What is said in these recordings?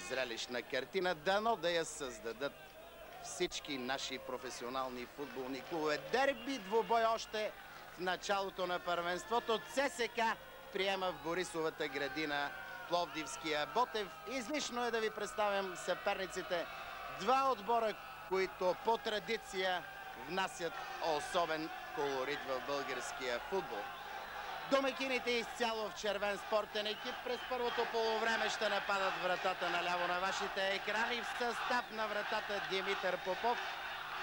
зрелищна картина. Дано да я създадат всички наши професионални футболни клубове. Дерби двубой още в началото на първенството. ЦСК приема в Борисовата градина Пловдивския Ботев. Излишно е да ви представям съперниците. Два отбора, които по традиция внасят особен колорит в българския футбол. Домакините изцяло в червен спортен екип през първото полувреме ще нападат вратата наляво на вашите екрани. В състав на вратата Димитър Попов,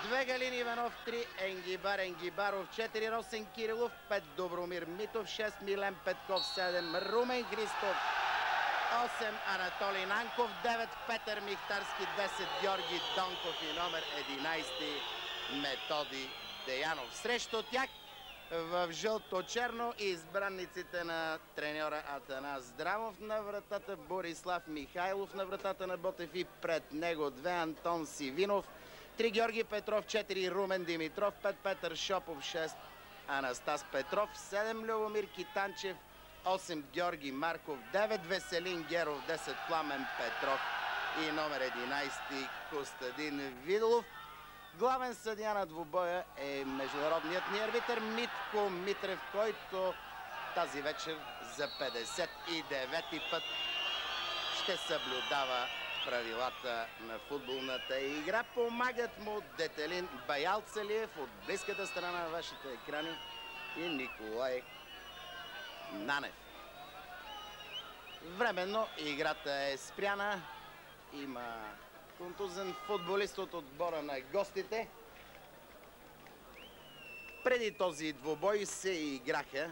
2 Галин Иванов, 3 Енгибар Енгибаров, 4 Росен Кирилов, 5 Добромир Митов, 6 Милен Петков, 7 Румен Христов, 8 Анатолий Нанков, 9 Петър Михтарски, 10 Георги Донков и номер 11 Методи Деянов. Срещу тях в жълто-черно избранниците на треньора Атанас Здравов, на вратата Борислав Михайлов, на вратата на Ботев и пред него 2 Антон Сивинов, 3 Георги Петров, 4 Румен Димитров, 5 Петър Шопов, 6 Анастас Петров, 7 Любомир Китанчев, 8 Георги Марков, 9 Веселин Геров, 10 Пламен Петров и номер 11 Костадин Видолов. Главен съдия на двубоя е международният ни арбитър Митко Митрев, който тази вечер за 59-ти път ще съблюдава правилата на футболната игра. Помагат му Детелин Баялцалиев от близката страна на вашите екрани и Николай Нанев. Временно играта е спряна. Има контузен футболист от отбора на гостите. Преди този двубой се играха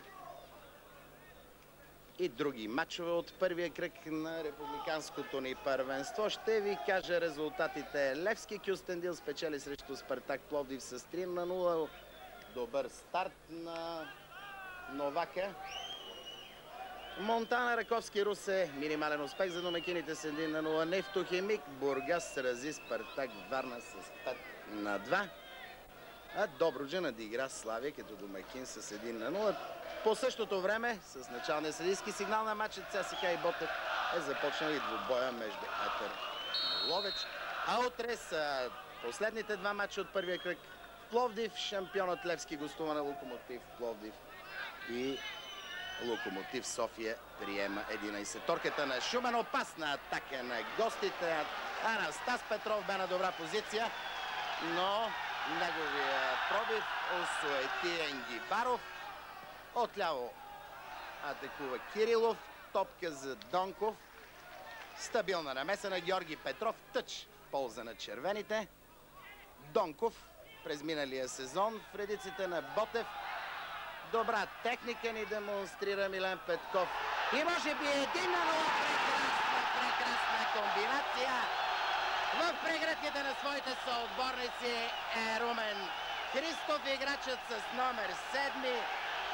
и други матчове от първия кръг на републиканското ни първенство. Ще ви кажа резултатите. Левски Кюстендил спечели срещу Спартак Пловдив с 3-0. Добър старт на Новака. Монтана Раковски Русе, минимален успех за домакините с 1-0. Нефтохимик Бургас рази Спартак Варна с 5-2. А Добруджа надигра Славия като домакин с 1-0. По същото време, с началния съдийски сигнал на матча ЦСКА и Ботев е започнал и двубоя между Етър и Ловеч. А утре са последните два матча от първия кръг. Пловдив, шампионът Левски гостува на Локомотив Пловдив и Локомотив София приема 11-торката на Шумен. Опасна атака на гостите. Анастас Петров бе на добра позиция, но неговия пробив осуети Енгибаров. Отляво атакува Кирилов. Топка за Донков. Стабилна намеса на Георги Петров. Тъч в полза на червените. Донков през миналия сезон в редиците на Ботев. Добра техника ни демонстрира Милен Петков. И може би 1-0. Прекрасна комбинация. В прегръдките на своите съотборници е Румен Христов, играчът с номер 7.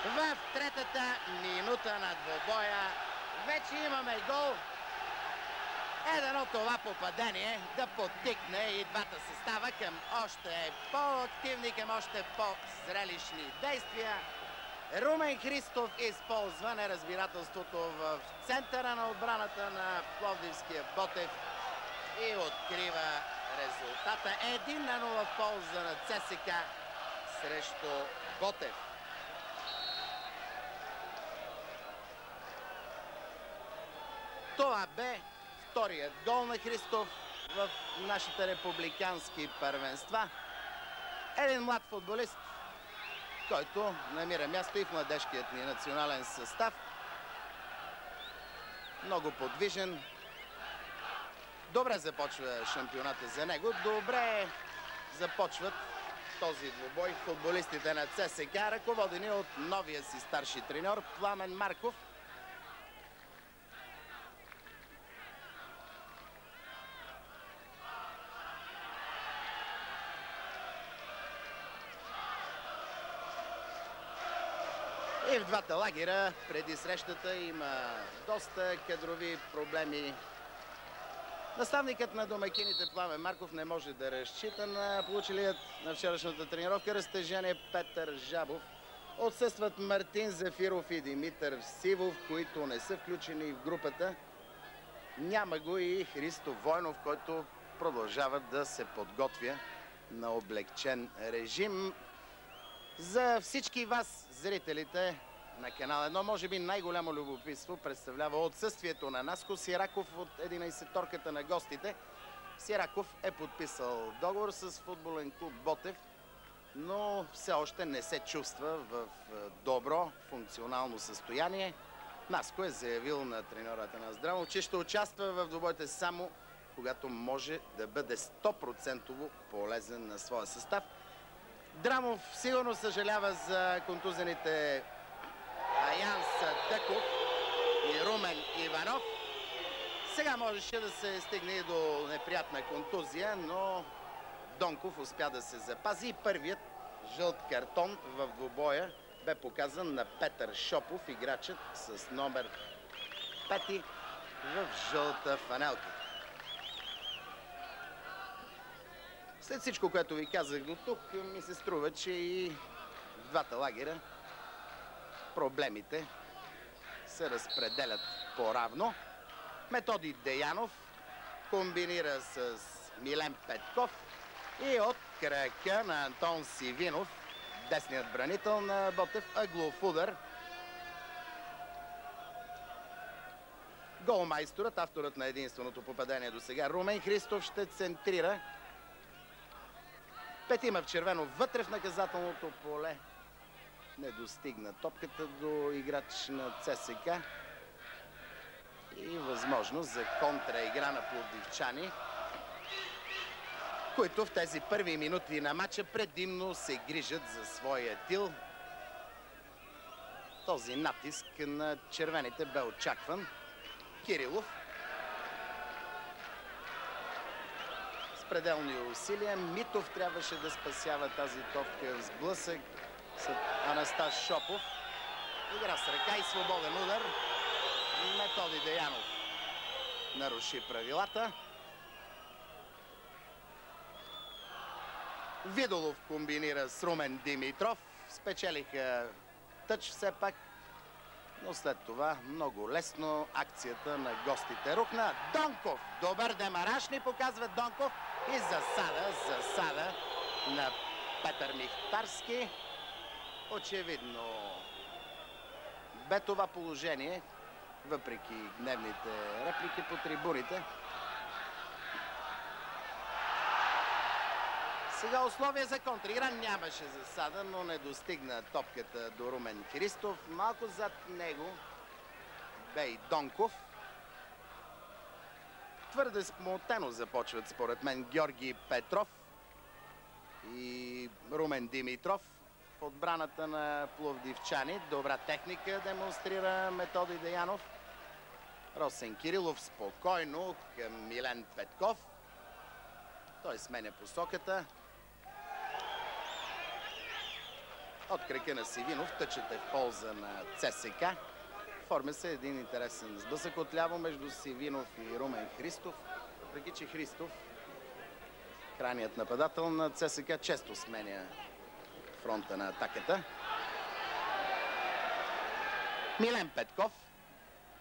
В третата минута на двобоя вече имаме гол. Едно това попадение да подтикне и двата състава към още по-активни, към още по-зрелищни действия. Румен Христов използва неразбирателството в центъра на отбраната на Пловдивския Ботев и открива резултата. 1-0 в полза на ЦСКА срещу Ботев. Това бе вторият гол на Христов в нашите републикански първенства. Един млад футболист, който намира място и в младежкият ни национален състав. Много подвижен. Добре започва шампионата за него. Добре започват този двубой футболистите на ЦСКА, ръководени от новия си старши треньор Пламен Марков. И в двата лагера преди срещата има доста кадрови проблеми. Наставникът на домакините Пламен Марков не може да разчита на получилият на вчерашната тренировка разтежение Петър Жабов. Отсъстват Мартин Зафиров и Димитър Сивов, които не са включени в групата. Няма го и Христо Войнов, който продължава да се подготвя на облегчен режим. За всички вас, зрителите на Канал 1, може би най-голямо любопитство представлява отсъствието на Наско Сираков от 11-торката на гостите. Сираков е подписал договор с футболен клуб Ботев, но все още не се чувства в добро функционално състояние. Наско е заявил на треньората на Здравов, че ще участва в двубоите само когато може да бъде 100% полезен на своя състав. Драмов сигурно съжалява за контузените Аян Садъков и Румен Иванов. Сега можеше да се стигне и до неприятна контузия, но Донков успя да се запази. Първият жълт картон в двубоя бе показан на Петър Шопов, играчът с номер 5 в жълта фанелка. След всичко, което ви казах до тук, ми се струва, че и в двата лагера проблемите се разпределят по-равно. Методи Деянов комбинира с Милен Петков и от крака на Антон Сивинов, десният бранител на Ботев, ъглов удар. Голмайсторът, авторът на единственото попадение до сега, Румен Христов, ще центрира. Петима в червено вътре в наказателното поле. Не достигна топката до играч на ЦСК. И възможност за контраигра на пловдивчани, които в тези първи минути на матча предимно се грижат за своя тил. Този натиск на червените бе очакван. Кирилов с пределни усилия. Митов трябваше да спасява тази топка в сблъсък с Анастас Шопов. Игра с ръка и свободен удар. Методи Деянов наруши правилата. Видолов комбинира с Румен Димитров. Спечелиха тъч все пак, но след това много лесно акцията на гостите рухна. Донков, добър демараж ни показва Донков и засада на Петър Михтарски. Очевидно бе това положение, въпреки гневните реплики по трибуните. Сега условия за контраигра. Нямаше засада, но не достигна топката до Румен Христов. Малко зад него бе и Донков. Твърде смутено започват, според мен, Георги Петров и Румен Димитров в отбраната на пловдивчани. Добра техника демонстрира Методи Деянов. Росен Кирилов спокойно към Милен Петков. Той сменя посоката. От крака на Сивинов тъчът е в полза на ЦСК. Формя се един интересен сблъсък отляво между Сивинов и Румен Христов. Въпреки че Христов, крайният нападател на ЦСК, често сменя фронта на атаката. Милен Петков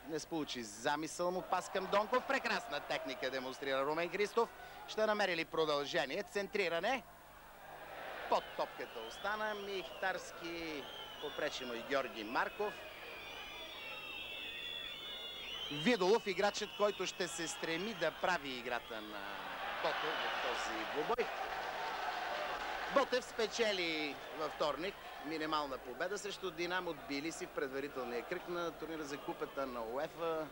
не сполучи замисъл му, пас към Донков. Прекрасна техника демонстрира Румен Христов. Ще намери ли продължение? Центриране. Под топката остана Михтарски. Попречи му и Георги Марков. Видолов, играчът, който ще се стреми да прави играта на Ботев в този двубой. Ботев спечели във вторник минимална победа срещу Динамо Тбилиси в предварителния кръг на турнира за купата на УЕФА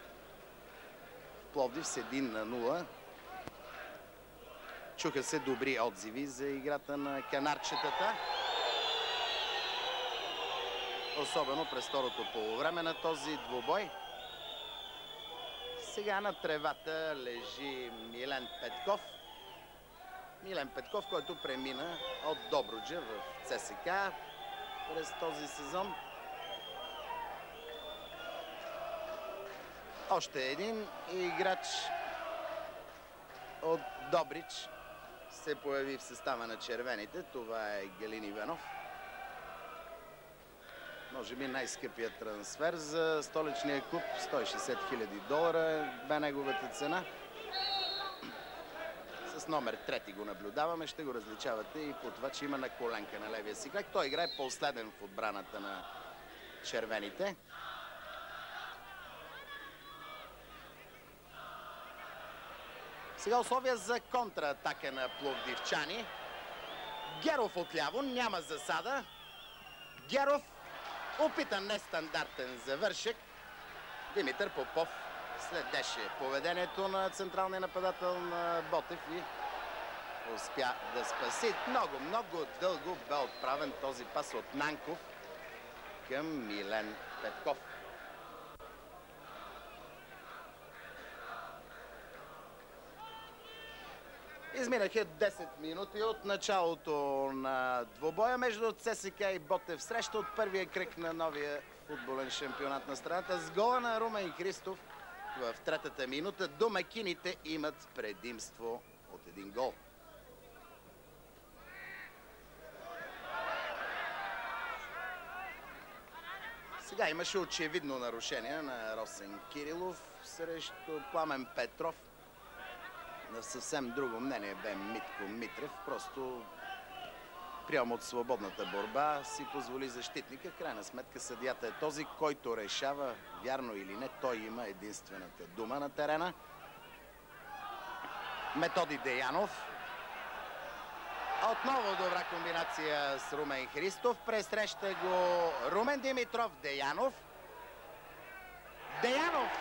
в Пловдив с 1-0. Чуха се добри отзиви за играта на канарчетата. Особено през второто полувреме на този двубой. Сега на тревата лежи Милен Петков. Милен Петков, който премина от Добруджа в ЦСК през този сезон. Още един играч от Добрич се появи в състава на червените. Това е Галин Иванов. Може би най-скъпият трансфер за столичния клуб. 160 000 $ бе неговата цена. С номер 3 го наблюдаваме. Ще го различавате и по това, че има на коленка на левия си крак. Той играе последен в отбраната на червените. Сега условия за контратака на пловдивчани. Геров отляво, няма засада. Геров опита нестандартен завършек. Димитър Попов следеше поведението на централния нападател на Ботев и успя да спаси. Много дълго бе отправен този пас от Нанков към Милен Петков. Изминаха 10 минути от началото на двобоя между ЦСКА и Ботев. Среща от първия кръг на новия футболен шампионат на страната. С гола на Румен Христов в третата минута домакините имат предимство от 1 гол. Сега имаше очевидно нарушение на Росен Кирилов срещу Пламен Петров. На съвсем друго мнение бе Митко Митрев. Просто прием от свободната борба си позволи защитника. В крайна сметка съдията е този, който решава вярно или не. Той има единствената дума на терена. Методи Деянов. Отново добра комбинация с Румен Христов. Пресреща го Румен Димитров. Деянов. Деянов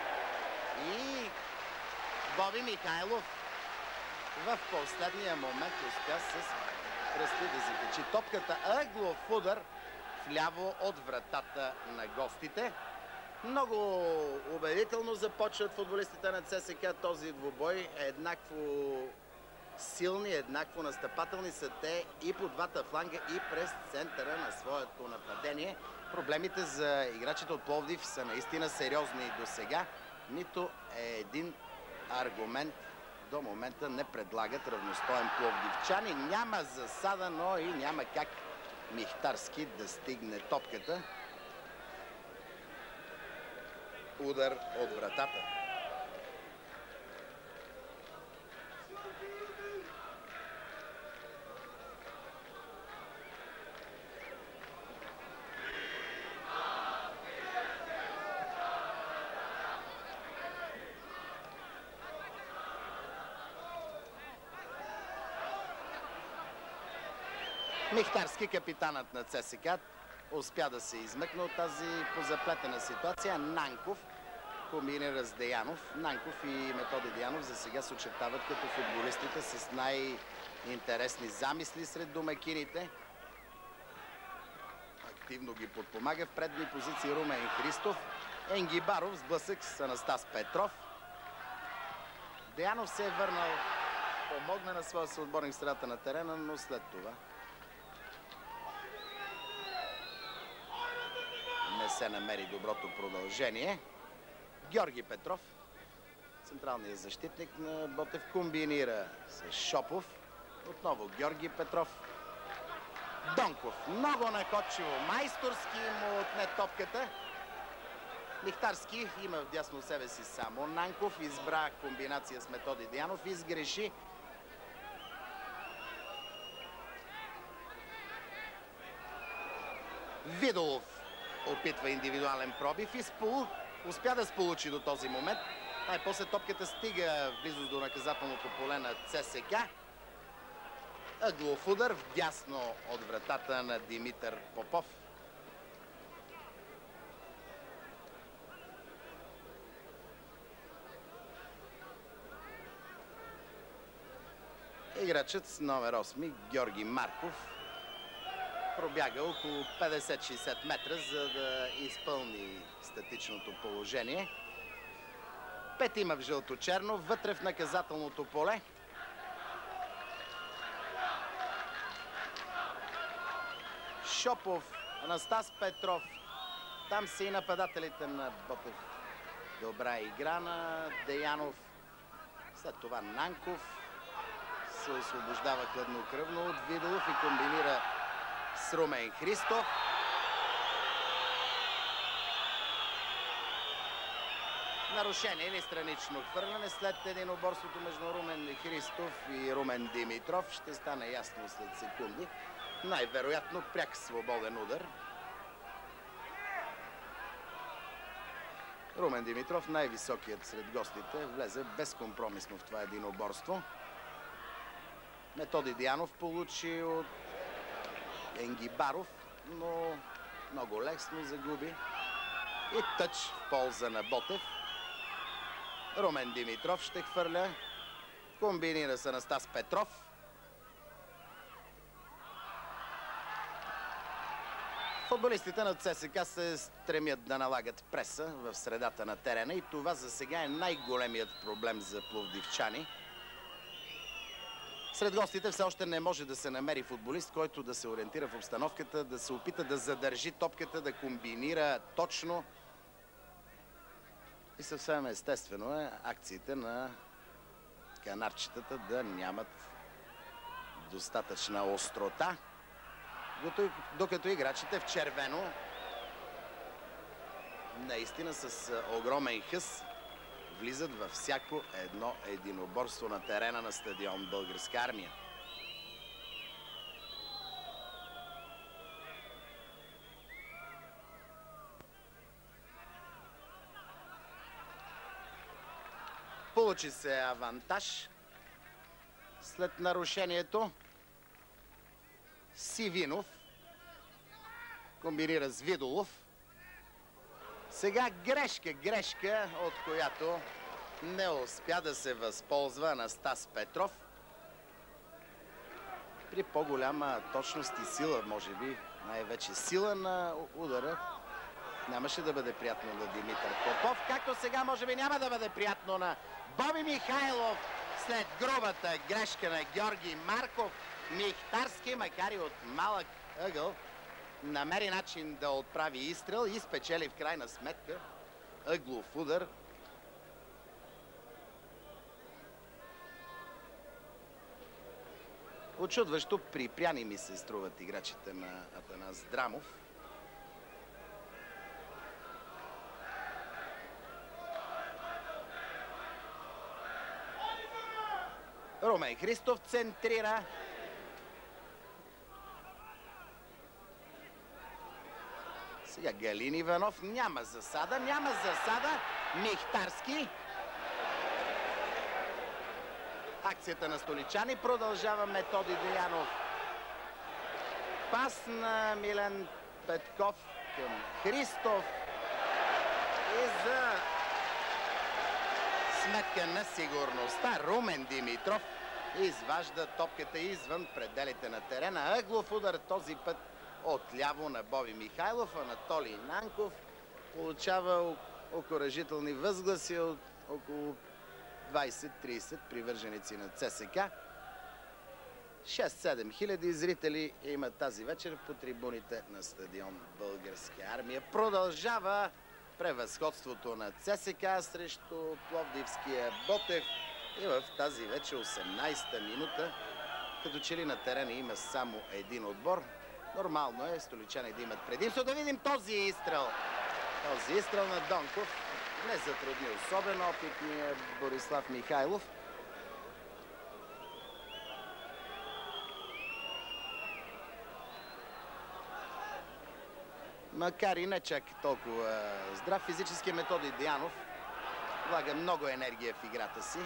и Боби Михайлов в последния момент успя с пръсти да закачи топката. Ъглов удар вляво от вратата на гостите. Много убедително започват футболистите на ЦСКА този двубой. Еднакво силни, еднакво настъпателни са те и по двата фланга, и през центъра на своето нападение. Проблемите за играчите от Пловдив са наистина сериозни до сега. Нито един аргумент до момента не предлагат равностоен пловдивчани. Няма засада, но и няма как Михтарски да стигне топката. Удар от вратата. Михтарски, капитанът на ЦСКА, успя да се измъкне от тази позаплетена ситуация. Нанков комбинира с Деянов. Нанков и Методи Деянов за сега се очертават като футболистите с най-интересни замисли сред домакините. Активно ги подпомага в предни позиции Румен Христов. Енгибаров сблъсък с Анастас Петров. Деянов се е върнал, помогна на своя съотборник в средата на терена, но след това не се намери доброто продължение. Георги Петров, централният защитник на Ботев, комбинира с Шопов. Отново Георги Петров. Донков много находчиво, майсторски му отне топката. Михтарски има в дясно себе си само Нанков. Избра комбинация с Методи Деянов и сгреши. Видолов опитва индивидуален пробив и успя да сполучи до този момент. Най-после топката стига в близост до наказателното поле на ЦСКА. Ъглов удар вдясно от вратата на Димитър Попов. Играчът с номер 8 Георги Марков пробяга около 50-60 метра, за да изпълни статичното положение. 5 в жълто-черно, вътре в наказателното поле. Шопов, Анастас Петров. Там са и нападателите на Ботев. Добра игра на Деянов. След това Нанков се освобождава хладнокръвно от Видолов и комбинира с Румен Христов. Нарушение или странично хвърляне след единоборството между Румен Христов и Румен Димитров. Ще стане ясно след секунди. Най-вероятно пряк свободен удар. Румен Димитров, най-високият сред гостите, влезе безкомпромисно в това единоборство. Методи Диянов получи от Енгибаров, но много лесно загуби. И тъч в полза на Ботев. Румен Димитров ще хвърля. Комбинира с Анастас Петров. Футболистите на ЦСКА се стремят да налагат преса в средата на терена и това за сега е най-големият проблем за пловдивчани. Сред гостите все още не може да се намери футболист, който да се ориентира в обстановката, да се опита да задържи топката, да комбинира точно. И съвсем естествено е акциите на канарчетата да нямат достатъчна острота, докато играчите в червено наистина с огромен хъс влизат във всяко едно единоборство на терена на стадион Българска армия. Получи се авантаж след нарушението. Сивинов комбинира с Видолов. Сега грешка, от която не успя да се възползва Анастас Петров. При по-голяма точност и сила, може би, най-вече сила на удара, нямаше да бъде приятно на Димитър Попов, както сега може би няма да бъде приятно на Боби Михайлов след грубата грешка на Георги Марков. Михтарски, макар и от малък ъгъл, намери начин да отправи изстрел и спечели в крайна сметка ъглов удар. Очудващо припряни ми се струват играчите на Атанас Драмов. Румен Христов центрира. Сега Галин Иванов. Няма засада. Михтарски. Акцията на столичани продължава. Методи Диянов. Пас на Милен Петков към Христов. И за сметка на сигурността Румен Димитров изважда топката извън пределите на терена. Ъглов удар този път отляво на Боби Михайлов. Анатолий Нанков получава окуражителни възгласи от около 20-30 привърженици на ЦСКА. 6-7 хиляди зрители има тази вечер по трибуните на стадион Българска армия. Продължава превъзходството на ЦСКА срещу пловдивския Ботев. И в тази вече 18-та минута, като че ли на терена има само един отбор. Нормално е столичани да имат предимство. Да видим този изстрел. Този изстрел на Донков не затрудни особено опитния Борислав Михайлов. Макар и не чак толкова здрав, физически Методи Диянов влага много енергия в играта си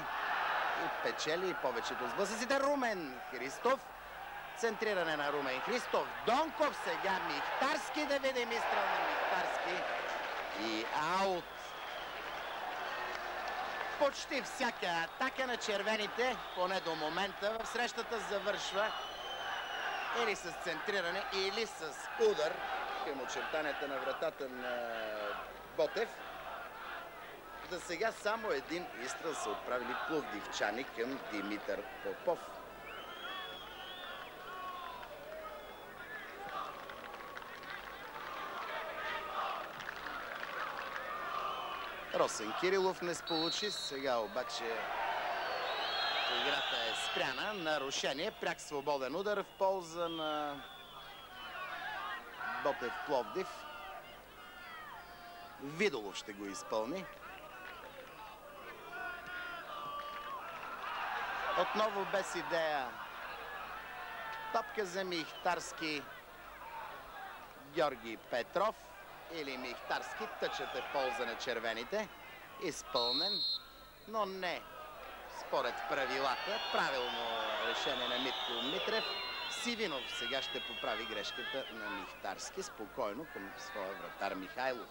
и печели повечето сблъсъците. Румен Христов. Центриране на Румен Христов. Донков, сега Михтарски. Да видим изстрел на Михтарски. И аут. Почти всяка атака на червените, поне до момента, в срещата завършва или с центриране, или с удар към очертанията на вратата на Ботев. За сега само един изстрел са отправили пловдивчани към Димитър Попов. Росен Кирилов не сполучи. Сега обаче играта е спряна. Нарушение. Пряк свободен удар в полза на Ботев Пловдив. Видолов ще го изпълни. Отново без идея. Топка за Михтарски. Георги Петров или Михтарски. Тъчът е в полза на червените. Изпълнен, но не според правилата. Правилно решение на Митко Митрев. Сивинов сега ще поправи грешката на Михтарски спокойно към своя вратар Михайлов.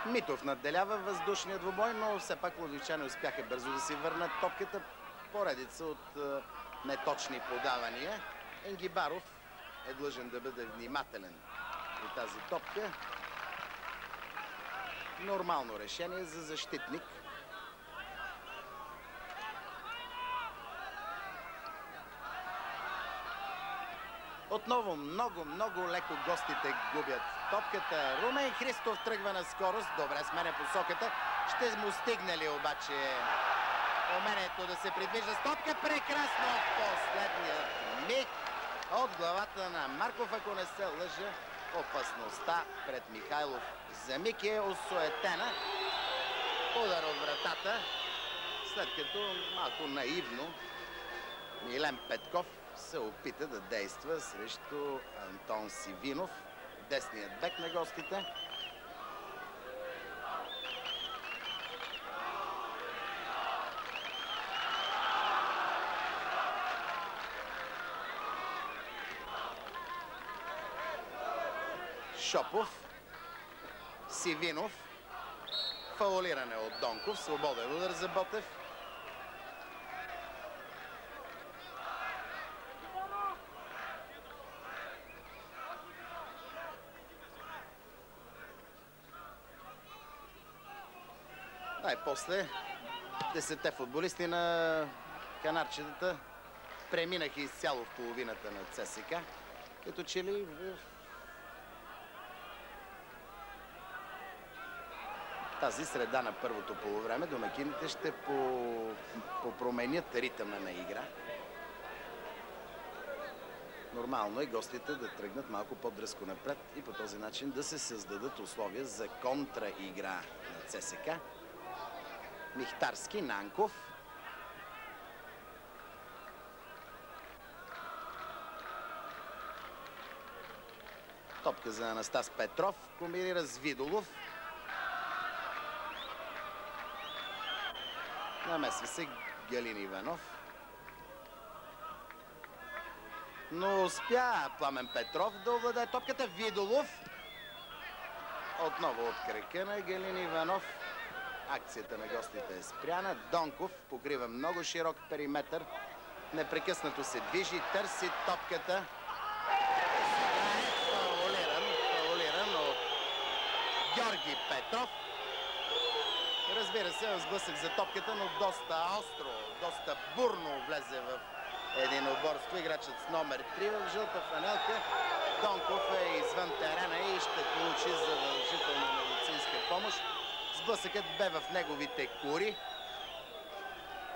Митов надделява въздушния двубой, но все пак ловдивчани успяха бързо да си върнат топката. Поредица от неточни подавания. Енгибаров е длъжен да бъде внимателен при тази топка. Нормално решение за защитник. Отново много леко гостите губят топката. Румен Христов тръгва на скорост. Добре сменя посоката. Ще му стигне ли обаче умението да се придвижа с топка? Прекрасно в последния миг от главата на Марков, ако не се лъжа. Опасността пред Михайлов за миг е осуетена. Удар от вратата, след като малко наивно Милен Петков се опита да действа срещу Антон Сивинов, десният бек на гостите. Шопов, Сивинов, фаулиране от Донков, свободен удар за Ботев. Най-после 10-те футболисти на канарчетата преминаха изцяло в половината на ЦСКА, като че ли в тази среда на първото полувреме домакините ще попроменят ритъма на игра. Нормално е гостите да тръгнат малко по-дръзко напред и по този начин да се създадат условия за контраигра на ЦСКА. Михтарски, Нанков. Топка за Анастас Петров. Комбинира с Видолов. Намесва се Галин Иванов. Но успя Пламен Петров да овладее топката. Видолов. Отново от кръка на Галин Иванов. Акцията на гостите е спряна. Донков покрива много широк периметър. Непрекъснато се движи, търси топката. Фаулиран от Георги Петров. Разбира се, в сблъсък за топката, но доста остро, доста бурно влезе в един оборство. Играчът с номер 3 в жълта фанелка. Донков е извън терена и ще получи задължителна медицинска помощ. Сблъсъкът бе в неговите кури.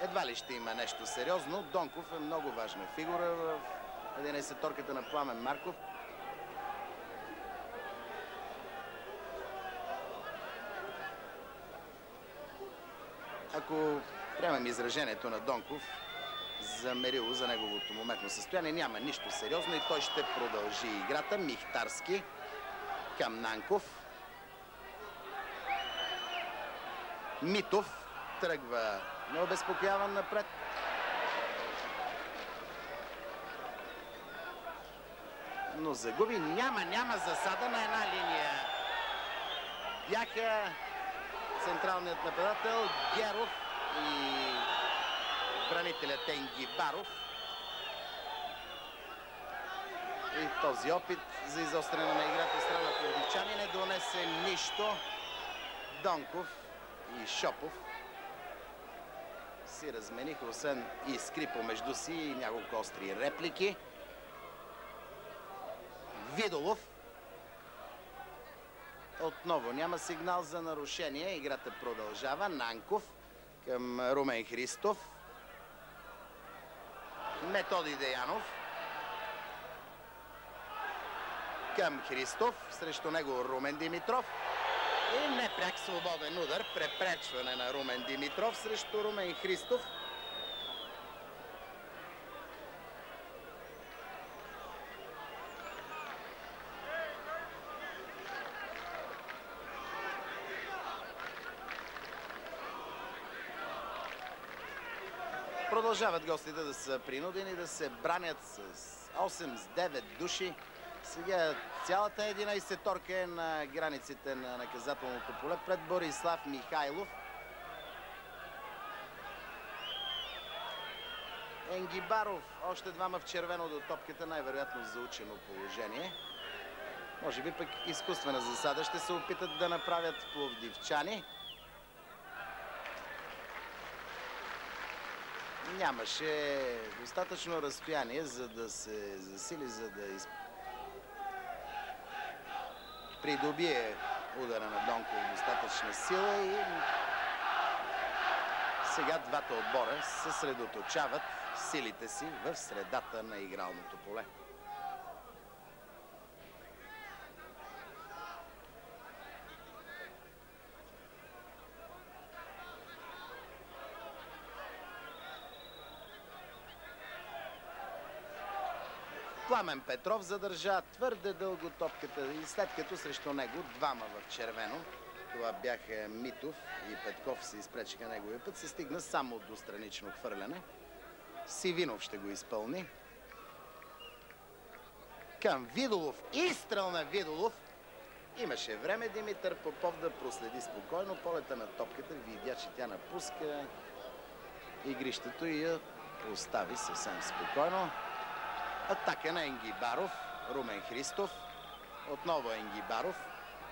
Едва ли ще има нещо сериозно. Донков е много важна фигура в 11-торката на Пламен Марков. Ако приемем изражението на Донков за мерило за неговото моментно състояние, няма нищо сериозно и той ще продължи играта. Михтарски към Нанков. Митов тръгва необезпокояван напред. Но загуби. Няма засада на една линия. Бяха централният нападател Геров и бранителят Енгибаров. И този опит за изостряне на играта страна пловдивчани не донесе нищо. Донков и Шопов си размениха, освен искри помежду си и няколко остри реплики. Видолов. Отново няма сигнал за нарушение. Играта продължава. Нанков към Румен Христов. Методи Деянов. Към Христов. Срещу него Румен Димитров. И непряк свободен удар. Препречване на Румен Димитров срещу Румен Христов. Продължават гостите да са принудени да се бранят с 8-9 души. Сега цялата 11-торка е на границите на наказателното поле пред Борислав Михайлов. Енгибаров, още двама в червено до топката, най-вероятно заучено положение. Може би пък изкуствена засада ще се опитат да направят пловдивчани. Нямаше достатъчно разстояние, за да се засили, за да придобие удара на Донков достатъчна сила и сега двата отбора съсредоточават силите си в средата на игралното поле. Пламен Петров задържа твърде дълго топката и след като срещу него двама в червено, това бяха Митов и Петков, се изпречиха неговия път, се стигна само до странично хвърляне. Сивинов ще го изпълни. Към Видолов. Изстрел на Видолов. Имаше време Димитър Попов да проследи спокойно полета на топката. Видя, че тя напуска игрището и я остави съвсем спокойно. Атака на Енгибаров. Румен Христов. Отново Енгибаров.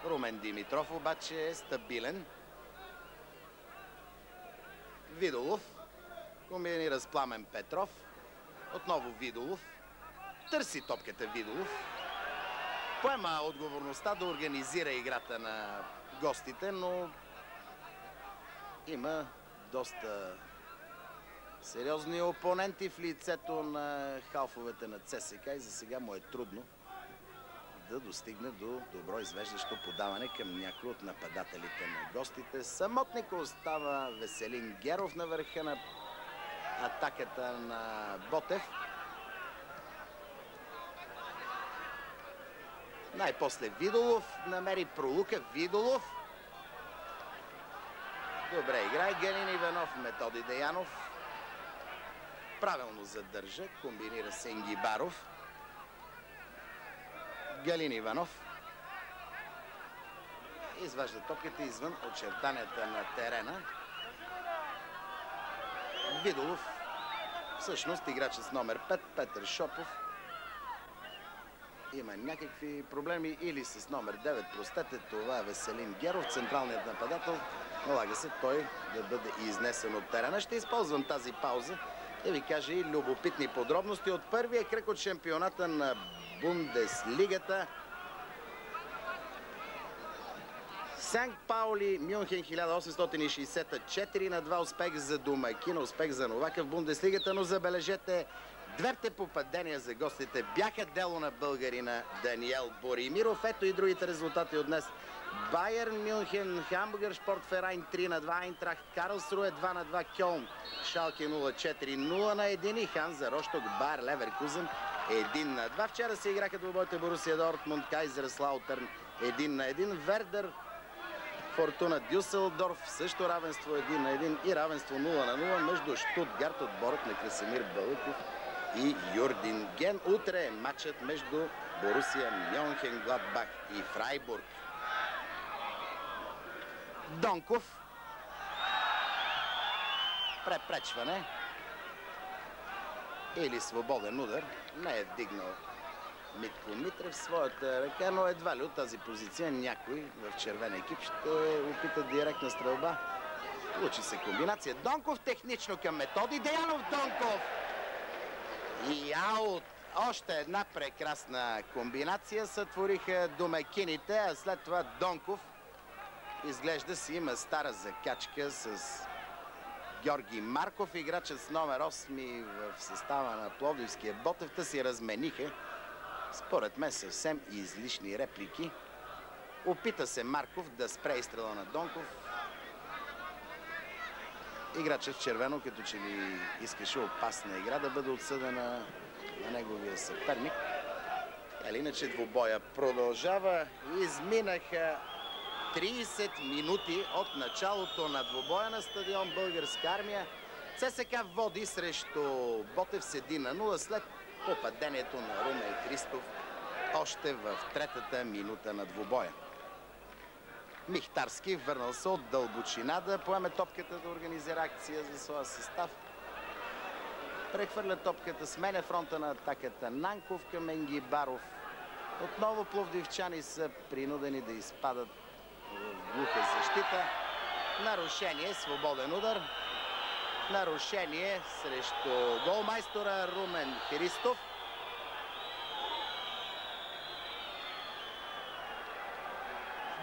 Румен Димитров обаче е стабилен. Видолов комбинира с Пламен Петров. Отново Видолов. Търси топката Видолов. Поема отговорността да организира играта на гостите, но има доста сериозни опоненти в лицето на халфовете на ЦСКА и за сега му е трудно да достигне до добро извеждащо подаване към някой от нападателите на гостите. Самотник остава Веселин Геров на върха на атаката на Ботев. Най-после Видолов намери пролука. Видолов. Добре играе Галин Иванов. Методи Деянов правилно задържа. Комбинира с Енгибаров. Галин Иванов изважда топката извън очертанията на терена. Видолов, всъщност играчът с номер 5, Петър Шопов, има някакви проблеми или с номер 9, простете, това е Веселин Геров, централният нападател. Налага се той да бъде изнесен от терена. Ще използвам тази пауза да ви кажа и любопитни подробности от първия кръг от шампионата на Бундеслигата. Санкт Паули, Мюнхен 1864 на 2 успех за домакина, успех за Новака в Бундеслигата, но забележете, двете попадения за гостите бяха дело на българина Даниел Боримиров. Ето и другите резултати от днес. Байерн Мюнхен, Хамбургер Спортферайн 3 на 2, Айнтрахт Карлсруе 2 на 2, Кьолн Шалке 0-4, 0 на 1 и Ханза Рошток Байер Леверкузен 1 на 2. Вчера се играха двубойте Борусия Дортмунд, Кайзерслаутърн 1 на 1, Вердер Фортуна Дюселдорф също равенство 1 на 1 и равенство 0 на 0 между Штутгарт, отборът на Красимир Балъков, и Юрдин Ген. Утре е матчът между Борусия Мюнхен Гладбах и Фрайбург. Донков. Препречване. Или свободен удар. Не е вдигнал Митко Митрев своята ръка, но едва ли от тази позиция някой в червен екип ще опита директна стрелба. Получи се комбинация. Донков технично към Методи Деянов. Донков. И аут. Още една прекрасна комбинация сътвориха домакините, а след това Донков изглежда си има стара закачка с Георги Марков, играчът с номер 8 в състава на Пловдивския Ботев. Та си размениха, според мен, съвсем излишни реплики. Опита се Марков да спре изстрела на Донков. Играчът в червено като че ли искаше опасна игра да бъде отсъдена на неговия съперник. Или иначе двубоя продължава. Изминаха 30 минути от началото на двубоя на стадион Българска армия. ЦСКА води срещу Ботев с 1-0 след попадението на Румен Христов още в третата минута на двубоя. Михтарски върнал се от дълбочина да поеме топката да организира акция за своя състав. Прехвърля топката, сменя фронта на атаката Нанков към Енгибаров. Отново пловдивчани са принудени да изпадат в глуха защита. Нарушение, свободен удар. Нарушение срещу голмайстора Румен Христов.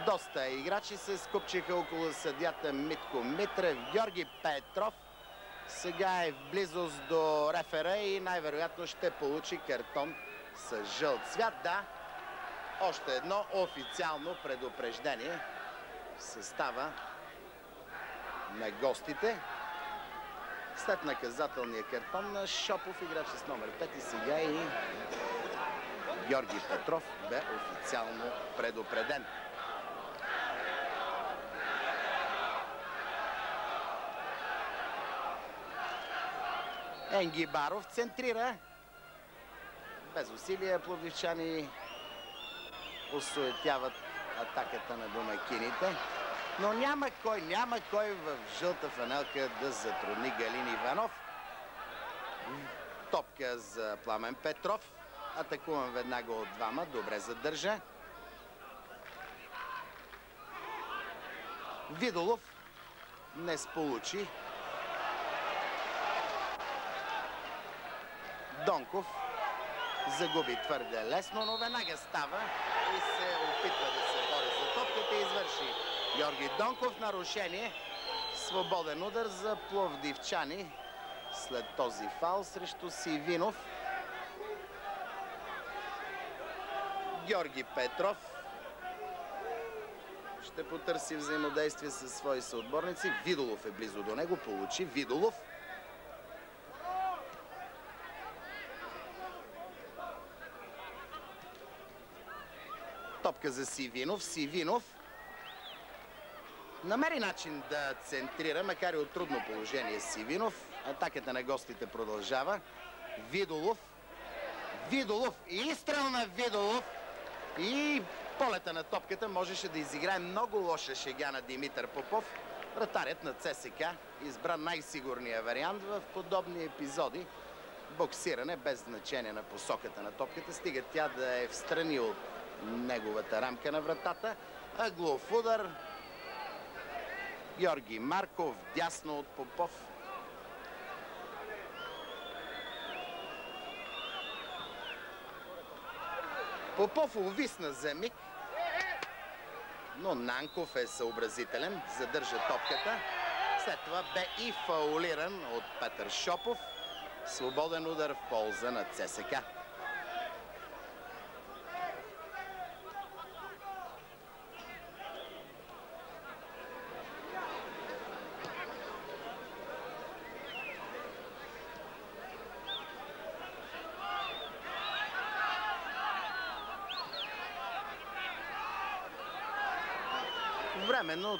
Доста играчи се скупчиха около съдията Митко Митрев. Георги Петров сега е в близост до рефера и най-вероятно ще получи картон с жълт цвят. Да, още едно официално предупреждение в състава на гостите. След наказателния картон на Шопов, играч с номер 5, и сега и Георги Петров бе официално предупреден. Енгибаров центрира. Без усилия пловдивчани осуетяват атаката на домакините. Но няма кой в жълта фанелка да затрудни Галин Иванов. Топка за Пламен Петров. Атакуван веднага от двама. Добре задържа. Видолов не сполучи. Донков загуби твърде лесно, но веднага става и се опитва да се бори за топката и извърши Георги Донков. Нарушение. Свободен удар за пловдивчани след този фаул срещу Сивинов. Георги Петров ще потърси взаимодействие със свои съотборници. Видолов е близо до него. Получи Видолов. Топка за Сивинов. Сивинов намери начин да центрира, макар и от трудно положение Сивинов. Атаката на гостите продължава. Видолов. Видолов. И изстрел на Видолов. И полета на топката можеше да изиграе много лоша шега на Димитър Попов. Вратарят на ЦСКА избра най-сигурния вариант в подобни епизоди. Боксиране без значение на посоката на топката. Стига тя да е встрани от неговата рамка на вратата. Ъглов удар. Георги Марков дясно от Попов. Попов увисна за миг, но Нанков е съобразителен, задържа топката. След това бе и фаулиран от Петър Шопов. Свободен удар в полза на ЦСКА. Временно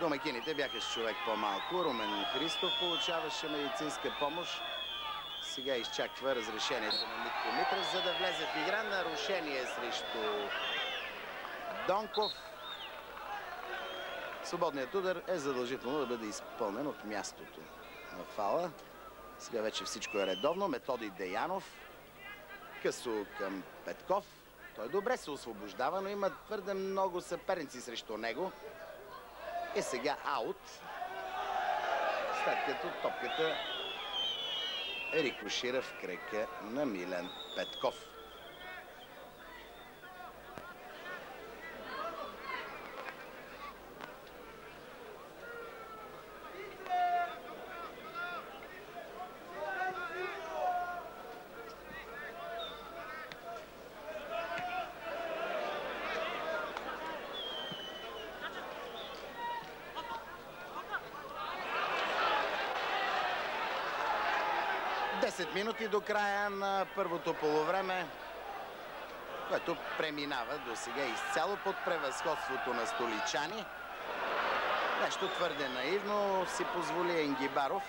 домакините бяха с човек по-малко. Румен Христов получаваше медицинска помощ. Сега изчаква разрешението на Митко Митрев, за да влезе в игра. Нарушение срещу Донков. Свободният удар е задължително да бъде изпълнен от мястото на фала. Сега вече всичко е редовно. Методи Деянов. Късо към Петков. Той добре се освобождава, но има твърде много съперници срещу него. И сега аут, след като топката рикошира в кръка на Милен Петков. Минути до края на първото полувреме, което преминава до сега изцяло под превъзходството на столичани. Нещо твърде наивно си позволи Енгибаров.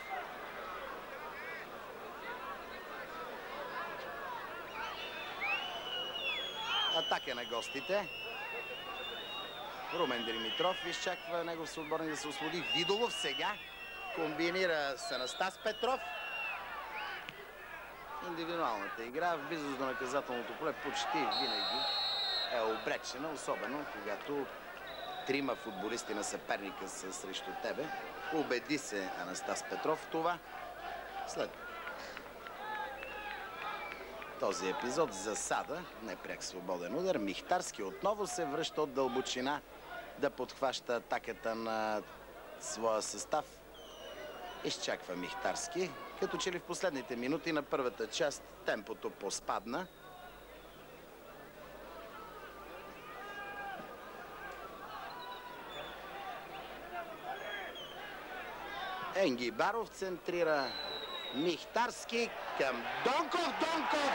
Атака на гостите. Румен Димитров изчаква негов съотборник да се освободи. Видолов сега комбинира с Анастас Петров. Индивидуалната игра в близост до наказателното поле почти винаги е обречена, особено когато трима футболисти на съперника са срещу тебе. Убеди се Анастас Петров в това. След този епизод засада, непряк свободен удар, Михтарски отново се връща от дълбочина да подхваща атаката на своя състав. Изчаква Михтарски. Като че ли в последните минути на първата част темпото поспадна. Енгибаров центрира. Михтарски към Донков. Донков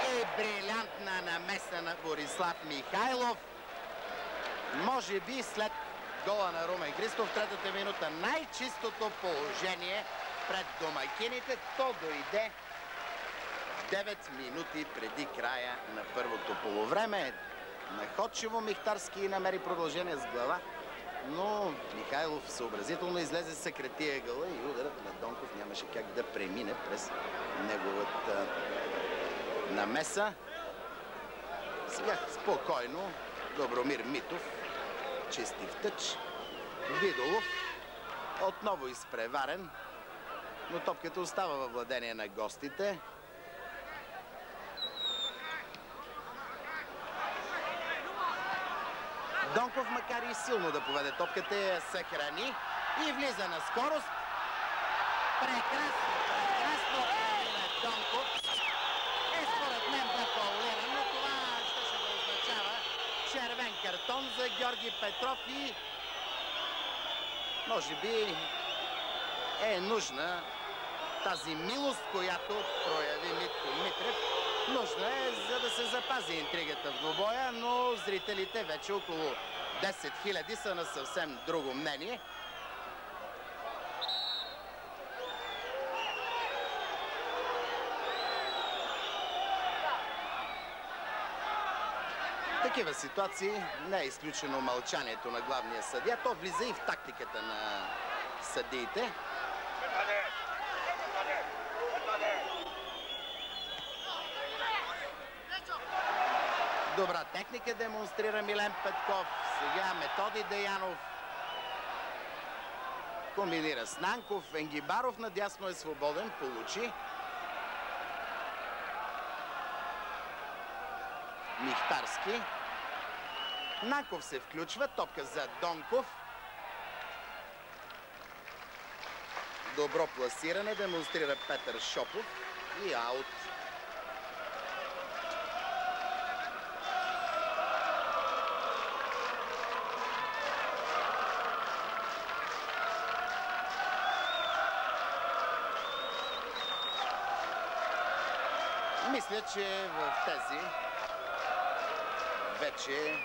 е брилянтна намеса на Борислав Михайлов. Може би след гола на Румен Христов, третата минута, най-чистото положение пред домакините. То дойде 9 минути преди края на първото полувреме. Находчиво Михтарски намери продължение с глава, но Михайлов съобразително излезе, съкрати ъгъла и ударът на Донков нямаше как да премине през неговата намеса. Сега спокойно Добромир Митов чисти в тъч. Видолов отново изпреварен, но топката остава във владение на гостите. Донков, макар и силно да поведе топката, я съхрани и влиза на скорост. Прекрасно, прекрасно на Донков. Според мен бе фаулиран, но това ще да означава червен картон за Георги Петров и може би е нужна тази милост, която прояви Митко Митрев. Нужна е, за да се запази интригата в двубоя, но зрителите вече около 10 000 са на съвсем друго мнение. В такива ситуации не е изключено мълчанието на главния съдия. То влиза и в тактиката на съдиите. Добра техника демонстрира Милен Петков. Сега Методи Деянов комбинира с Нанков. Енгибаров надясно е свободен. Получи. Михтарски. Нанков се включва. Топка за Донков. Добро пласиране демонстрира Петър Шопов. И аут. Мисля, че в тези вече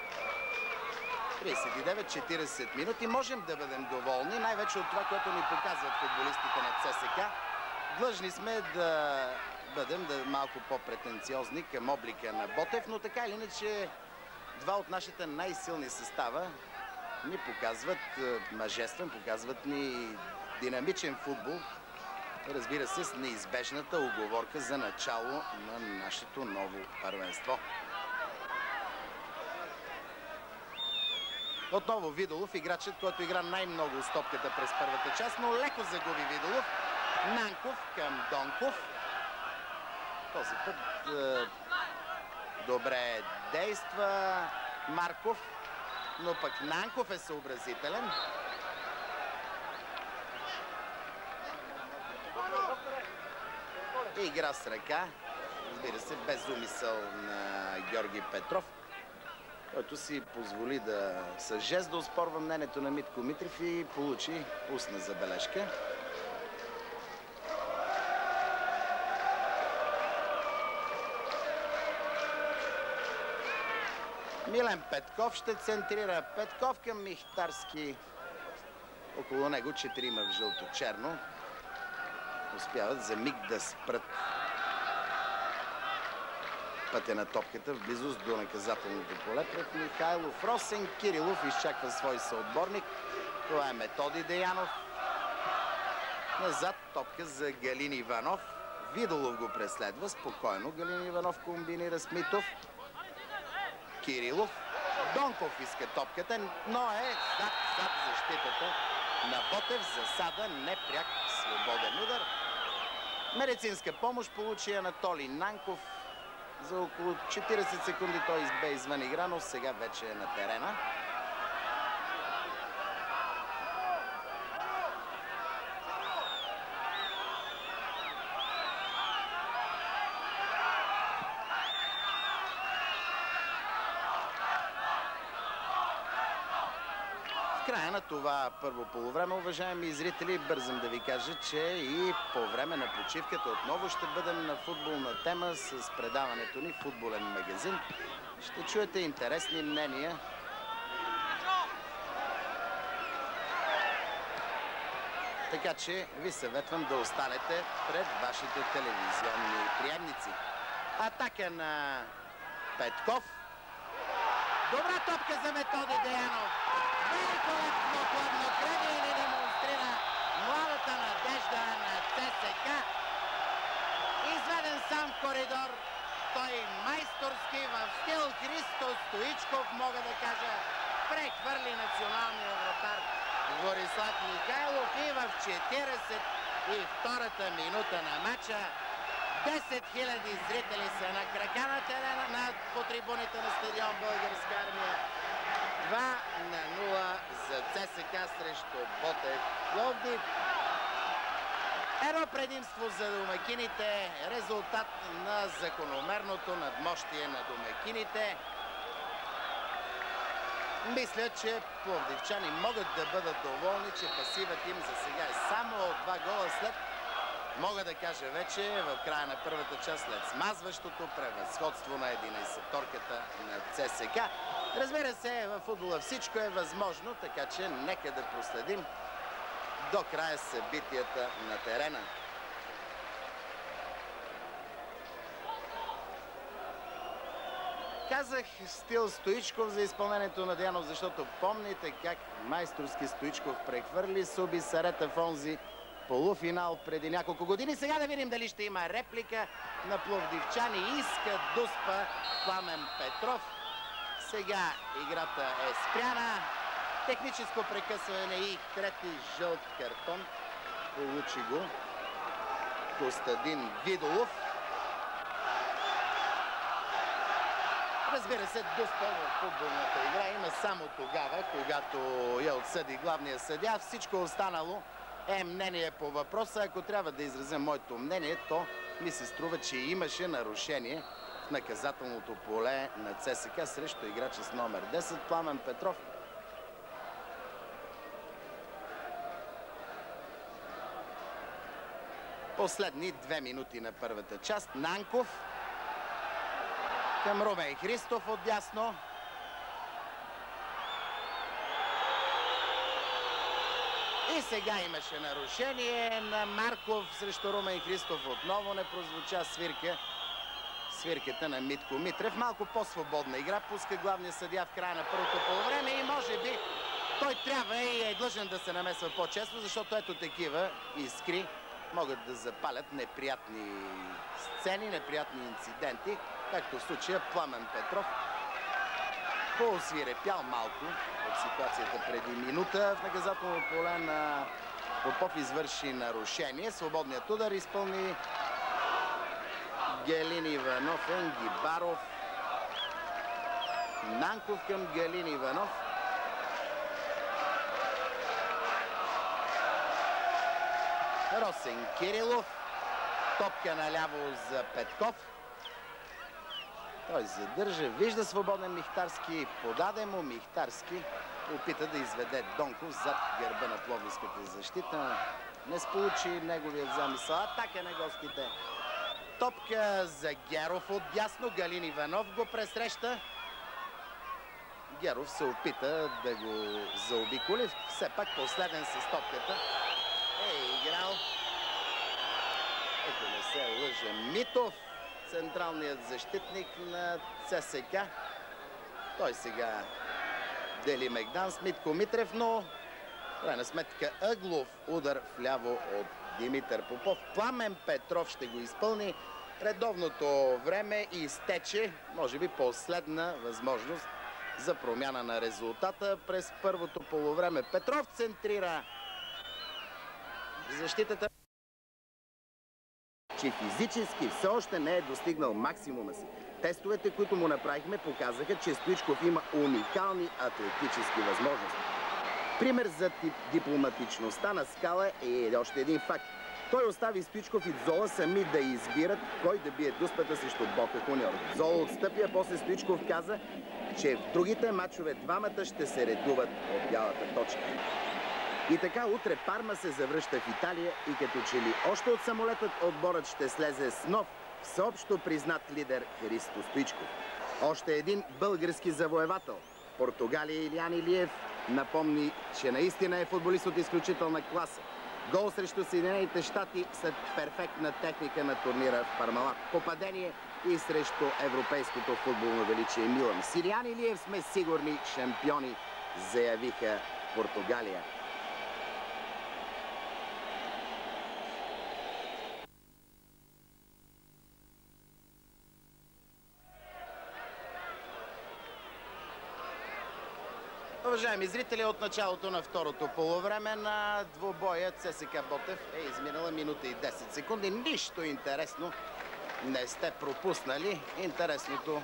39-40 минути можем да бъдем доволни, най-вече от това, което ни показват футболистите на ЦСКА. Длъжни сме да бъдем малко по-претенциозни към облика на Ботев, но така или иначе два от нашите най-силни състава ни показват мъжествен, показват ни динамичен футбол. Разбира се, с неизбежната уговорка за начало на нашето ново първенство. Отново Видолов, играчът, който игра най-много с топката през първата част, но леко загуби Видолов. Нанков към Донков. Този път добре действа Марков, но пък Нанков е съобразителен. Игра с ръка, разбира се, без умисъл на Георги Петров, който си позволи с жест да оспорва мнението на Митко Митрев и получи устна забележка. Милен Петков ще центрира. Петков към Михтарски. Около него четирима в жълто-черно. Успяват за миг да спрат пътя на топката в близост до наказателното поле пред Михайлов. Росен Кирилов изчаква свой съотборник. Това е Методи Деянов. Назад топка за Галин Иванов. Видолов го преследва спокойно. Галин Иванов комбинира с Митов. Кирилов. Донков иска топката, но е зад защитата на Ботев. Засада, непряк свободен удар. Медицинска помощ получи Анатолий Нанков. За около 40 секунди той бе извън игра, но сега вече е на терена. В края на това първо полувреме, уважаеми зрители, бързам да ви кажа, че и по време на почивката отново ще бъдем на футболна тема с предаването ни Футболен магазин. Ще чуете интересни мнения. Така че ви съветвам да останете пред вашите телевизионни приемници. Атака на Петков. Добра топка за Методи Деянов. Великолепно хладнокръвие ни демонстрира младата надежда на ЦСКА. Изведен сам в коридор, той майсторски в стил Христо Стоичков, мога да кажа, прехвърли националния вратар Борислав Михайлов и в 42-та минута на матча 10 000 зрители са на крака на терена, по трибуните на стадион Българска армия. 2-0 за ЦСКА срещу Ботев Пловдив. Едно предимство за домакините, резултат на закономерното надмощие на домакините. Мисля, че пловдивчани могат да бъдат доволни, че пасивът им за сега е само от 2 гола след, мога да кажа вече, в края на първата част след смазващото превъзходство на 11-торката на ЦСКА. Разбира се, във футбола всичко е възможно, така че нека да проследим до края събитията на терена. Казах стил Стоичков за изпълнението на Деянов, защото помните как майсторски Стоичков прехвърли Суби Сарета в онзи полуфинал преди няколко години. Сега да видим дали ще има реплика на пловдивчани. Иска дуспа Пламен Петров. Сега играта е спряна. Техническо прекъсване и трети жълт картон. Получи го Костадин Видолов. Разбира се, дуспа в футболната игра има само тогава, когато я отсъди главния съдия. Всичко останало е мнение по въпроса. Ако трябва да изразя моето мнение, то ми се струва, че имаше нарушение в наказателното поле на ЦСКА срещу играча с номер 10 Пламен Петров. Последни 2 минути на първата част. Нанков към Румен Христов отдясно. И сега имаше нарушение на Марков срещу Румен Христов. Отново не прозвуча свирка. Свирката на Митко Митрев. Малко по-свободна игра. Пуска главния съдия в края на първото полувреме и може би той трябва и е длъжен да се намесва по-често, защото ето такива искри могат да запалят неприятни сцени, неприятни инциденти, както в случая Пламен Петров поосвирепял малко от ситуацията преди минута. В наказателно поле на Попов извърши нарушение. Свободният удар изпълни Галин Иванов, Енгибаров. Нанков към Галин Иванов. Росен Кирилов. Топка наляво за Петков. Той задържа, вижда свободен Михтарски, подаде му Михтарски. Опита да изведе Донков зад гърба на пловдивската защита. Не сполучи неговият замисъл. Атака на гостите. Топка за Геров от дясно. Галин Иванов го пресреща. Геров се опита да го заобиколи. Все пак последен с топката. Играл. Ето не се лъже. Митов, централният защитник на ЦСК. Той сега дели Мегдан с Митко Митрев, но в крайна сметка ъглов удар вляво от Димитър Попов. Пламен Петров ще го изпълни. Редовното време изтече. Може би последна възможност за промяна на резултата през първото полувреме. Петров центрира. Защитата, че физически все още не е достигнал максимума си. Тестовете, които му направихме, показаха, че Стоичков има уникални атлетически възможности. Пример за дипломатичността на Скала е още един факт. Той остави Стоичков и Зола сами да избират кой да бие дуспата срещу Бока Хуниор. Зола отстъпи, а после Стоичков каза, че в другите матчове двамата ще се редуват от бялата точка. И така утре Парма се завръща в Италия и като че ли още от самолетът отборът ще слезе с нов, всеобщо признат лидер Христо Стоичков. Още един български завоевател. Португалия Илиян Илиев напомни, че наистина е футболист от изключителна класа. Гол срещу Съединените щати след перфектна техника на турнира в Пармалат. Попадение и срещу европейското футболно величие Милан. С Илиян Илиев сме сигурни шампиони, заявиха Португалия. Уважаеми зрители, от началото на второто полувреме на двубоя ЦСКА Ботев е изминала минута и 10 секунди. Нищо интересно не сте пропуснали. Интересното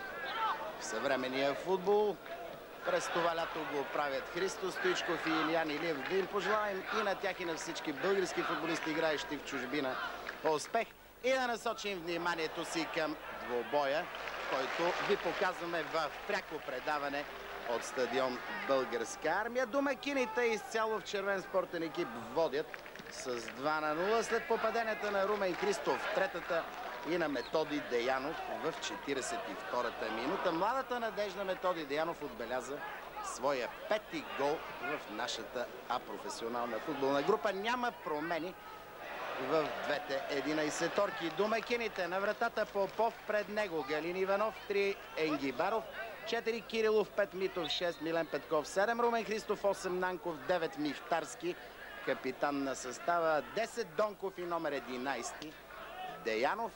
в съвременния футбол през това лято го правят Христо Стоичков и Илиян Илиев. Да им пожелаем и на тях, и на всички български футболисти, играещи в чужбина, успех и да насочим вниманието си към двубоя, който ви показваме в пряко предаване от стадион Българска армия. Домакините изцяло в червен спортен екип водят с 2-0 след попаденията на Румен Христов, третата, и на Методи Деянов в 42-та минута. Младата надежда Методи Деянов отбеляза своя пети гол в нашата професионална футболна група. Няма промени в двете 11-торки. Домакините на вратата Попов, пред него Галин Иванов, 3 Енгибаров, 4 Кирилов, 5 Митов, 6 Милен Петков, 7 Румен Христов, 8 Нанков, 9 Михтарски, капитан на състава, 10 Донков и номер 11 Деянов.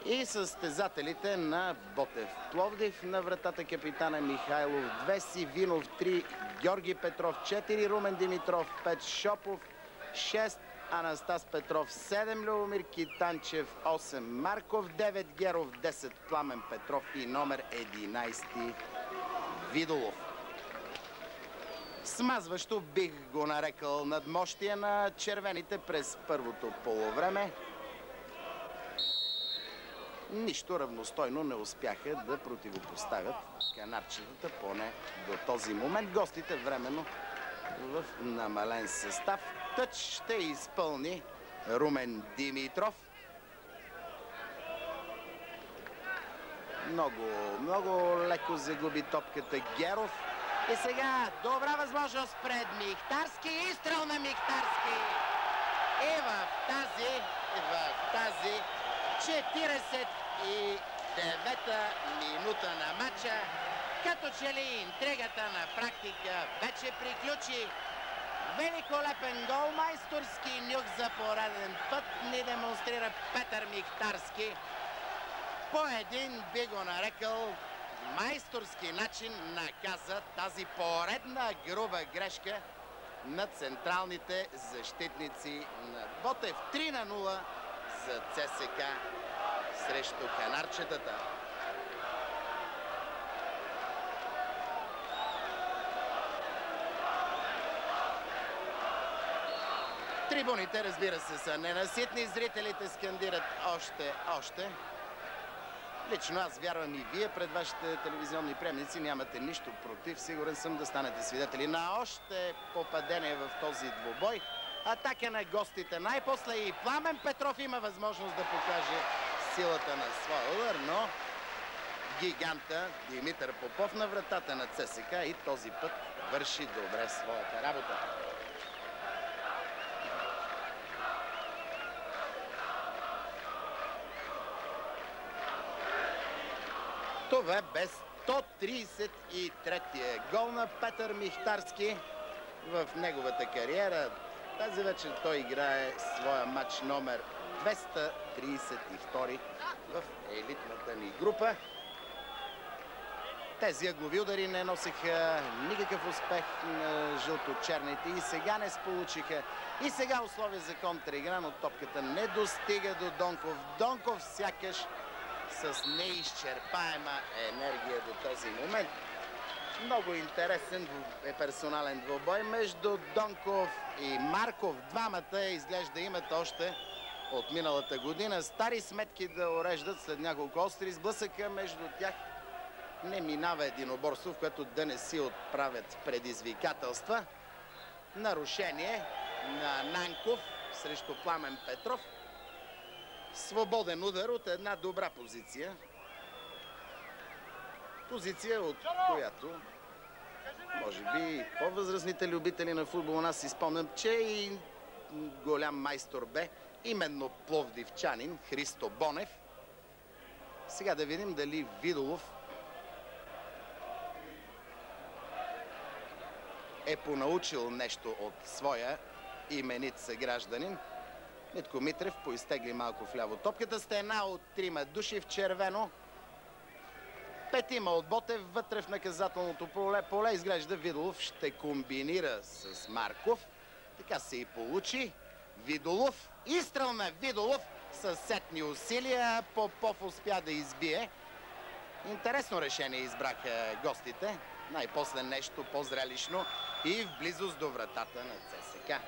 И състезателите на Ботев Пловдив на вратата капитана Михайлов, 2 Сивинов, 3 Георги Петров, 4 Румен Димитров, 5 Шопов, 6 Анастас Петров, 7 Любомир Китанчев, 8 Марков, 9 Геров, 10 Пламен Петров и номер 11 Видолов. Смазващо бих го нарекал надмощие на червените през първото полувреме. Нищо равностойно не успяха да противопоставят канарчетата, поне до този момент. Гостите временно в намален състав. Тъч ще изпълни Румен Димитров. Много леко загуби топката Геров. И сега добра възможност пред Михтарски. Изстрел на Михтарски. И в тази 49-та минута на матча, като че ли интригата на практика вече приключи. Великолепен гол, майсторски нюх за пореден път ни демонстрира Петър Михтарски. По един би го нарекал майсторски начин наказа тази поредна груба грешка на централните защитници на Ботев. 3-0 за ЦСКА срещу канарчетата. Трибуните, разбира се, са ненаситни. Зрителите скандират още. Лично аз вярвам и вие пред вашите телевизионни приемници нямате нищо против. Сигурен съм да станете свидетели на още попадение в този двубой. Атака на гостите. Най-после и Пламен Петров има възможност да покаже силата на своя удар, но гиганта Димитър Попов на вратата на ЦСКА и този път върши добре своята работа. Това бе 133-я гол на Петър Михтарски в неговата кариера. Тази вечер той играе своя матч номер 232 в елитната ни група. Тези ъглови удари не носиха никакъв успех на жълто-черните и сега не сполучиха. И сега условия за контраигра, но топката не достига до Донков. Донков сякаш с неизчерпаема енергия до този момент. Много интересен е персонален двубой между Донков и Марков. Двамата изглежда имат още от миналата година стари сметки да уреждат след няколко остри сблъсъка. Между тях не минава единоборство, в което да не си отправят предизвикателства. Нарушение на Нанков срещу Пламен Петров. Свободен удар от една добра позиция. Позиция, от която може би по-възрастните любители на футбол у нас си спомням, че и голям майстор бе именно пловдивчанин Христо Бонев. Сега да видим дали Видолов е понаучил нещо от своя именит съгражданин. Митко Митрев поизтегли малко вляво топката. Стена от трима души в червено. Петима от Ботев вътре в наказателното поле. Изглежда Видолов ще комбинира с Марков. Така се и получи. Видолов. Изстрел на Видолов с сетни усилия. Попов успя да избие. Интересно решение избраха гостите. Най-после нещо по-зрелищно и в близост до вратата на ЦСКА.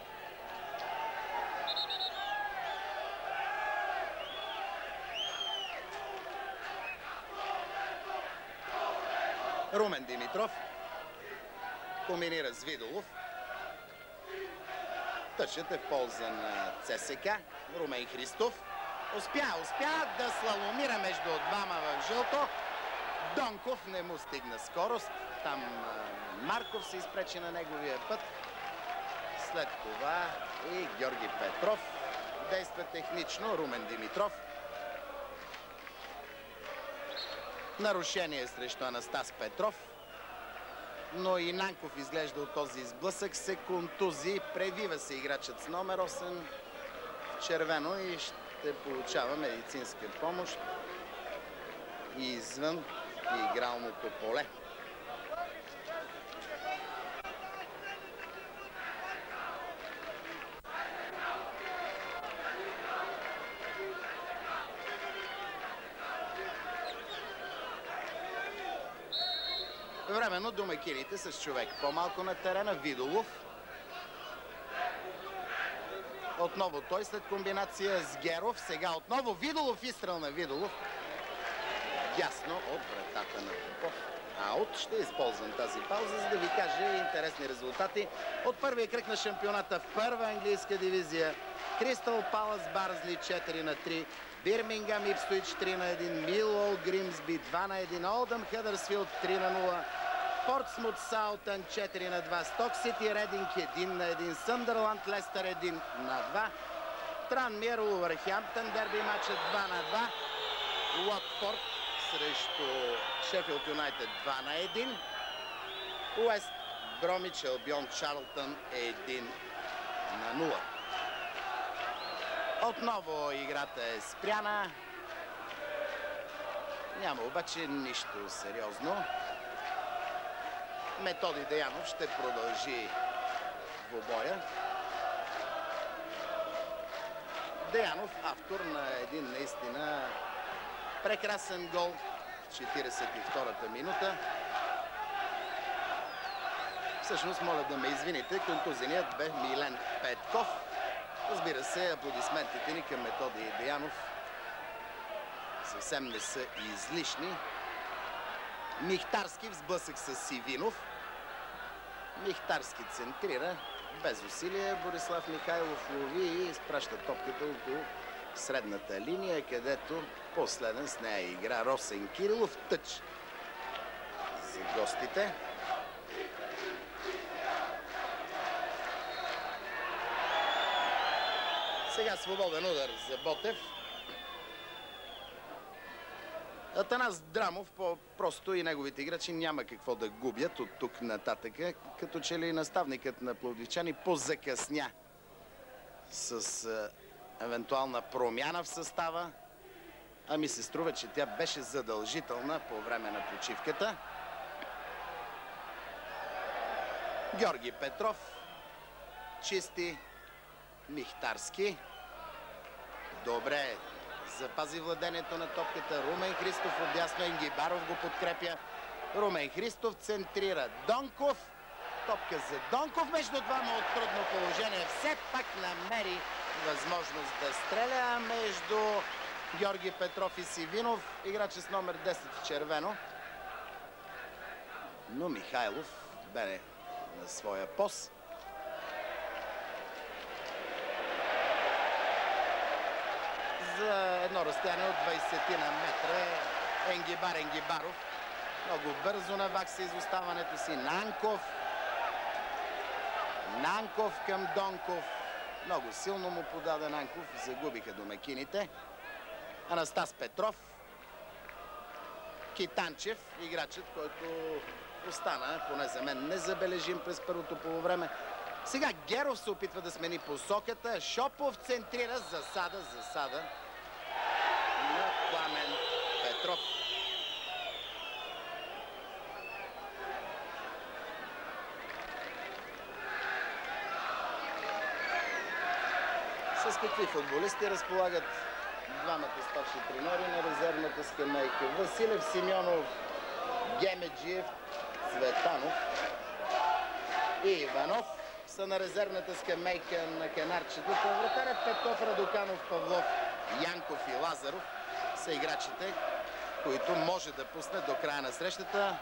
Румен Димитров комбинира с Видолов. Тъчът е в полза на ЦСКА. Румен Христов успя да слаломира между двама в жълто. Донков не му стигна скорост. Там Марков се изпречи на неговия път. След това и Георги Петров действа технично. Румен Димитров. Нарушение срещу Анастас Петров. Но и Нанков изглежда от този сблъсък се контузи. Превива се играчът с номер 8 в червено и ще получава медицинска помощ извън игралното поле. Временно домакините с човек по-малко на терена. Видолов. Отново той след комбинация с Геров. Сега отново Видолов. Изстрел на Видолов. Ясно от вратата на Попов. Аут. Ще използвам тази пауза, за да ви кажа интересни резултати от първия кръг на шампионата в първа английска дивизия. Кристал Палас Барнсли 4-3. Бирмингам Ипсуич 3-1. Милуол Гримсби 2-1. Олдъм Хъдърсфилд 3-0. Портсмут Саутън 4-2. Сток Сити Рединг 1-1. Съндърланд Лестър 1-2. Транмир Улвърхемптън дерби матчът 2-2. Уотфорд срещу Шефилд Юнайтед 2-1. Уест Бромич Албион Чарлтън 1-0. Отново играта е спряна. Няма обаче нищо сериозно. Методи Деянов ще продължи двубоя. Деянов, автор на един наистина Прекрасен гол в 42-та минута. Всъщност, моля да ме извините, контузеният бе Милен Петков. Разбира се, аплодисментите ни към Методи Деянов съвсем не са излишни. Михтарски в сблъсък с Сивинов. Михтарски центрира. Без усилие Борислав Михайлов лови и изпраща топката около средната линия, където последен с нея игра Росен Кирилов. Тъч за гостите. Сега свободен удар за Ботев. Атанас Драмов, просто и неговите играчи няма какво да губят от тук нататък. Като че ли наставникът на пловдивчани позакъсня с евентуална промяна в състава. А ми се струва, че тя беше задължителна по време на почивката. Георги Петров чисти Михтарски. Добре запази владението на топката. Румен Христов отдясно. Енгибаров го подкрепя. Румен Христов центрира. Донков. Топка за Донков между двама от трудно положение. Все пак намери възможност да стреля между Георги Петров и Сивинов. Играч с номер 10 в червено. Но Михайлов бе на своя пост. За едно разстояние от 20 на метра Енгибаров. Много бързо навакса изоставането си. Нанков към Донков. Много силно му подаде Нанков. Загубиха домакините. Анастас Петров. Китанчев, играчът, който остана, поне за мен, незабележим през първото полувреме. Сега Геров се опитва да смени посоката. Шопов центрира. Засада на Пламен Петров. С какви футболисти разполагат двамата старши треньори на резервната скамейка? Василев, Симеонов, Гемеджиев, Цветанов и Иванов са на резервната скамейка на канарчетата. Вратарят Петков, Радоканов, Павлов, Янков и Лазаров са играчите, които може да пуснат до края на срещата.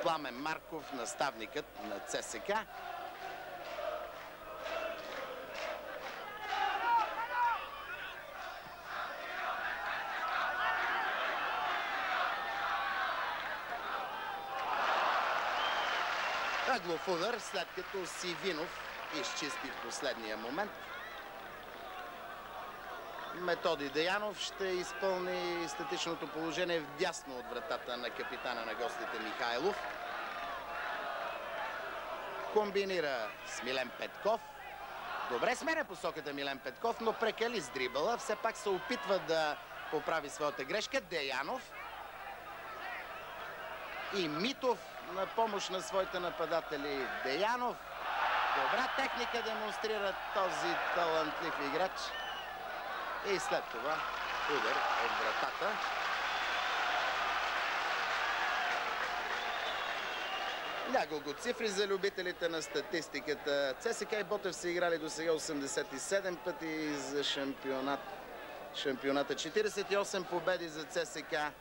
Пламен Марков, наставникът на ЦСК. Аглов удар, след като Сивинов изчисти в последния момент. Методи Деянов ще изпълни статичното положение вдясно от вратата на капитана на гостите Михайлов. Комбинира с Милен Петков. Добре сменя посоката Милен Петков, но прекали с дрибъла. Все пак се опитва да поправи своята грешка. Деянов и Митов на помощ на своите нападатели. Деянов. Добра техника демонстрира този талантлив играч. И след това удар от вратата. Няколко цифри за любителите на статистиката. ЦСКА и Ботев са играли до сега 87 пъти за шампионата. 48 победи за ЦСКА,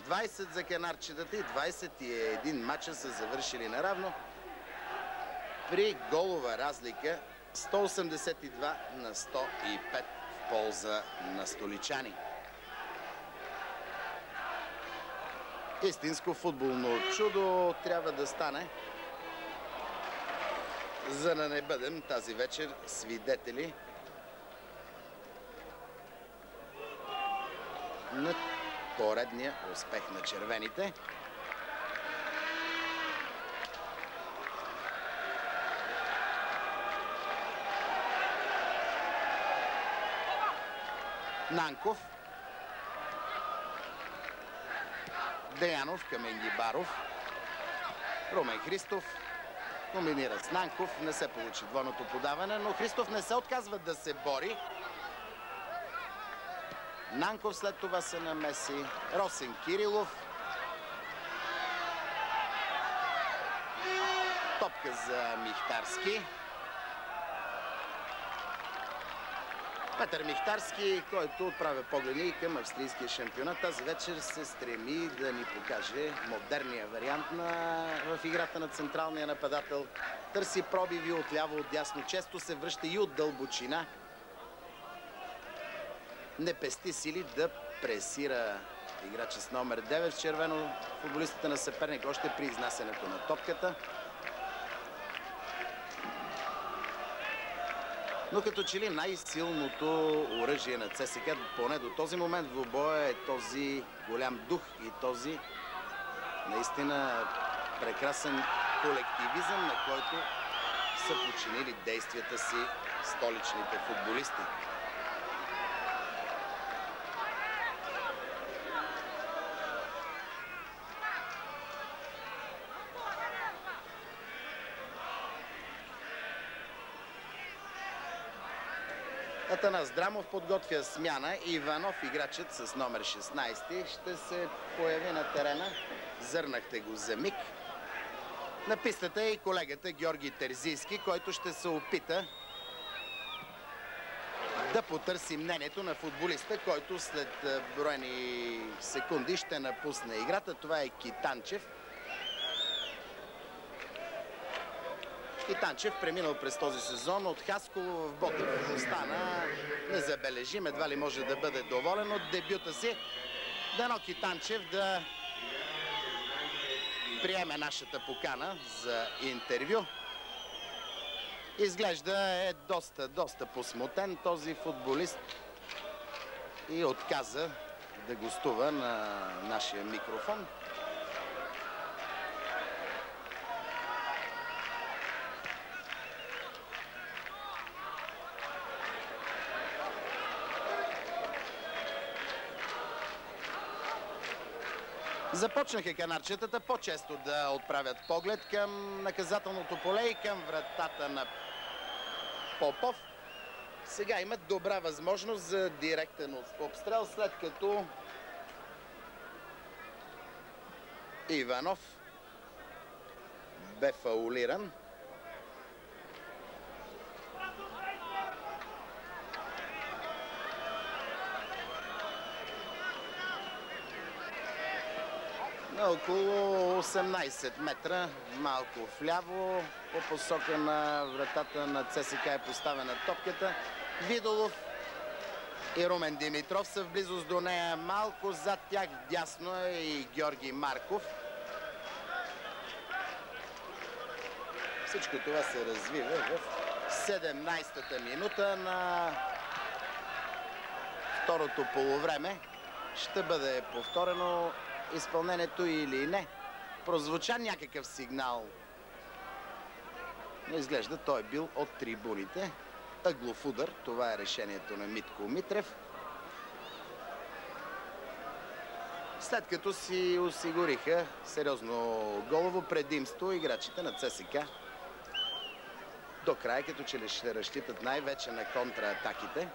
20 за канарчетата и 21 мача са завършили наравно. При голова разлика 182 на 105 в полза на столичани. Истинско футболно чудо трябва да стане, за да не бъдем тази вечер свидетели на поредния успех на червените. Нанков. Деянов към Енгибаров. Румен Христов комбинира с Нанков. Не се получи двойното подаване, но Христов не се отказва да се бори. Нанков след това се намеси. Росен Кирилов. Топка за Михтарски. Петър Михтарски, който отправя погледи към австрийския шампионат, тази вечер се стреми да ни покаже модерния вариант в играта на централния нападател. Търси пробиви отляво, отдясно, често се връща и от дълбочина. Не пести сили да пресира играча с номер 9 в червено, футболистите на съперник още при изнасянето на топката. Но като че ли най-силното оръжие на ЦСКА, поне до този момент в двубоя, е този голям дух и този наистина прекрасен колективизъм, на който са подчинили действията си столичните футболисти. Атанас Драмов подготвя смяна. Иванов, играчът с номер 16, ще се появи на терена. Зърнахте го за миг. На пистата е и колегата Георги Терзийски, който ще се опита да потърси мнението на футболиста, който след броени секунди ще напусне играта. Това е Китанчев. Китанчев, преминал през този сезон от Хасково в Ботев, остана незабележим, едва ли може да бъде доволен от дебюта си. Дано Китанчев да приеме нашата покана за интервю. Изглежда е доста посмутен този футболист и отказа да гостува на нашия микрофон. Започнаха канарчетата по-често да отправят поглед към наказателното поле и към вратата на Попов. Сега имат добра възможност за директен обстрел, след като Иванов бе фаулиран. На около 18 метра, малко вляво, по посока на вратата на ЦСКА е поставена топката. Видолов и Румен Димитров са в близост до нея. Малко зад тях дясно е и Георги Марков. Всичко това се развива в 17-та минута на второто полувреме. Ще бъде повторено изпълнението или не. Прозвуча някакъв сигнал. Но изглежда той е бил от трибуните. Ъглов удар. Това е решението на Митко Митрев. След като си осигуриха сериозно голово предимство играчите на ЦСКА. До края, като че ли ще разчитат най-вече на контратаките.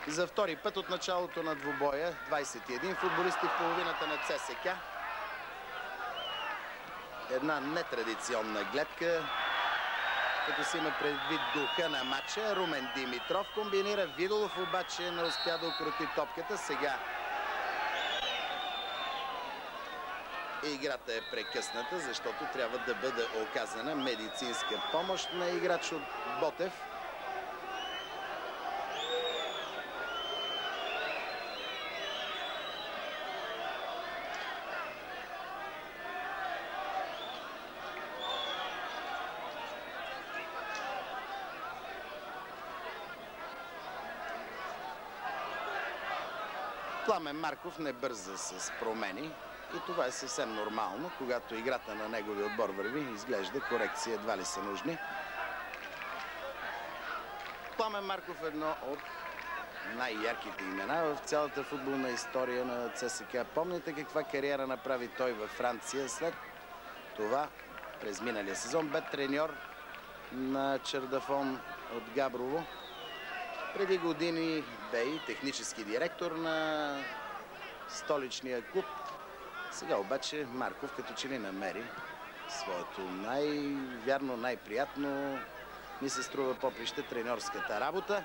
За втори път от началото на двубоя 21 футболисти в половината на ЦСКА. Една нетрадиционна гледка, като си има предвид духа на матча. Румен Димитров комбинира. Видолов обаче не успя да укроти топката. Сега играта е прекъсната, защото трябва да бъде оказана медицинска помощ на играч от Ботев. Пламен Марков не бърза с промени и това е съвсем нормално, когато играта на неговия отбор върви. Изглежда корекции едва ли са нужни. Пламен Марков е едно от най-ярките имена в цялата футболна история на ЦСКА. Помните каква кариера направи той във Франция? След това през миналия сезон бе треньор на Чердафон от Габрово. Преди години бе и технически директор на столичния клуб. Сега обаче Марков като че ли намери своето най-вярно, най-приятно ми се струва поприще треньорската работа.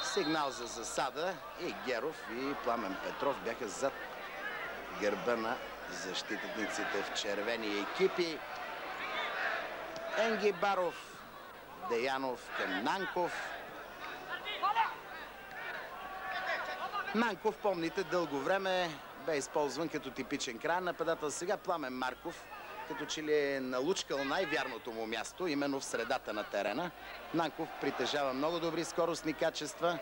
Сигнал за засада и Геров и Пламен Петров бяха зад гърба на защитниците в червени екипи. Енгибаров, Деянов към Нанков. Нанков, помните, дълго време бе използван като типичен краен нападател. Сега Пламен Марков като че ли е налучкал най-вярното му място, именно в средата на терена. Нанков притежава много добри скоростни качества,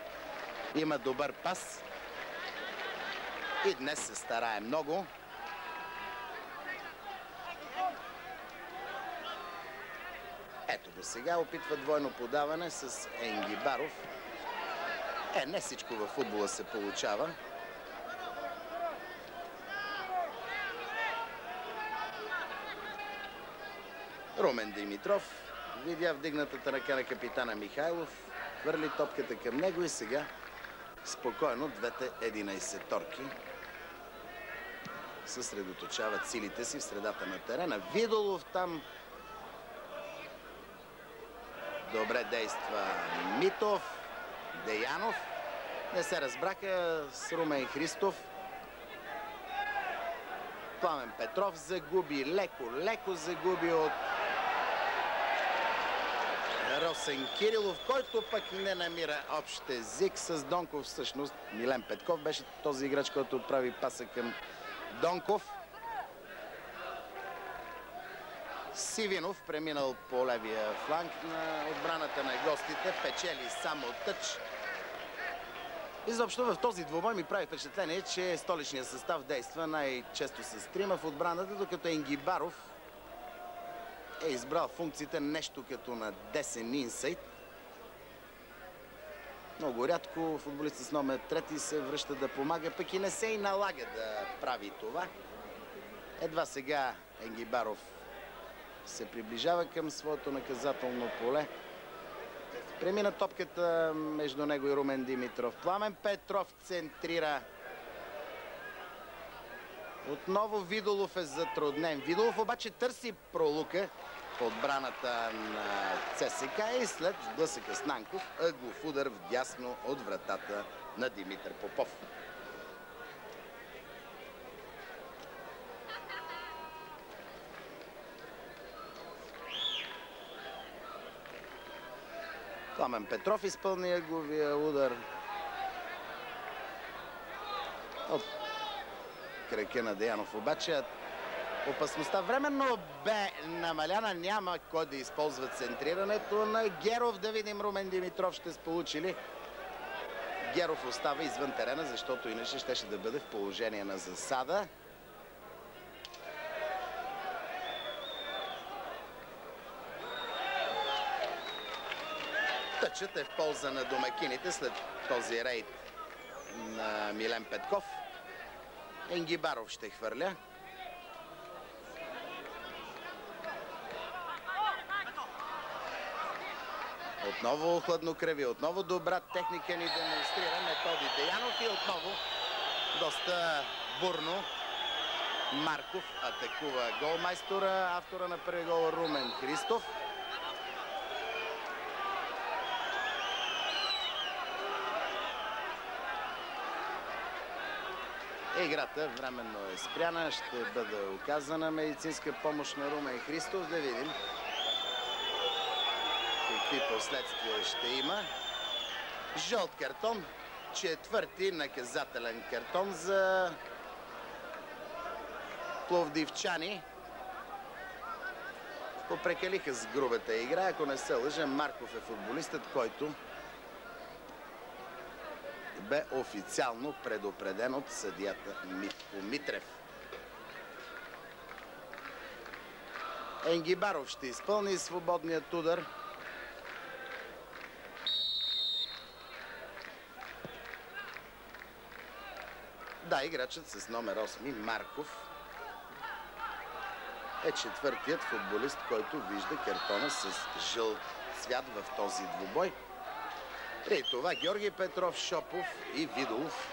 има добър пас и днес се старае много. Ето го сега опитва двойно подаване с Енгибаров. Не всичко във футбола се получава. Румен Димитров видя вдигнатата ръка на капитана Михайлов, хвърли топката към него и сега спокойно двете 11-торки съсредоточават силите си в средата на терена. Видолов там добре действа Митов, Деянов. Не се разбраха с Румен Христов. Пламен Петров загуби, леко загуби от Росен Кирилов, който пък не намира общ език с Донков. Всъщност Милен Петков беше този играч, който отправи паса към Донков. Сивинов преминал по левия фланг на отбраната на гостите, печели само тъч. Изобщо в този двубой ми прави впечатление, че столичният състав действа най-често с трима в отбраната, докато Енгибаров е избрал функциите нещо като на десен инсайд. Много рядко футболист с номер 3 се връща да помага, пък и не се и налага да прави това. Едва сега Енгибаров се приближава към своето наказателно поле. Премина топката между него и Румен Димитров. Пламен Петров центрира. Отново Видолов е затруднен. Видолов обаче търси пролука в отбраната на ЦСКА и след сблъсъка с Нанков ъглов удар вдясно от вратата на Димитър Попов. Пламен Петров изпълни ъгловия удар от крака на Деянов, обаче опасността временно бе намаляна. Няма кой да използва центрирането на Геров. Да видим Румен Димитров ще сполучи ли. Геров остава извън терена, защото иначе щеше да бъде в положение на засада. Тъчът е в полза на домакините след този рейд на Милен Петков. Енгибаров ще хвърля. Отново хладнокръви, отново добра техника ни демонстрира Методи Деянов и отново доста бурно Марков атакува голмайстора, автора на първи гол Румен Христов. Играта временно е спряна, ще бъде оказана медицинска помощ на Румен Христов. Да видим какви последствия ще има. Жълт картон, четвърти наказателен картон за пловдивчани. Попрекалиха с грубата игра. Ако не се лъжа, Марков е футболистът, който бе официално предупреден от съдията Митко Митрев. Енгибаров ще изпълни свободният удар. Да, играчът с номер 8 Марков е четвъртият футболист, който вижда картона с жълт цвят в този двубой. При това Георги Петров, Шопов и Видолов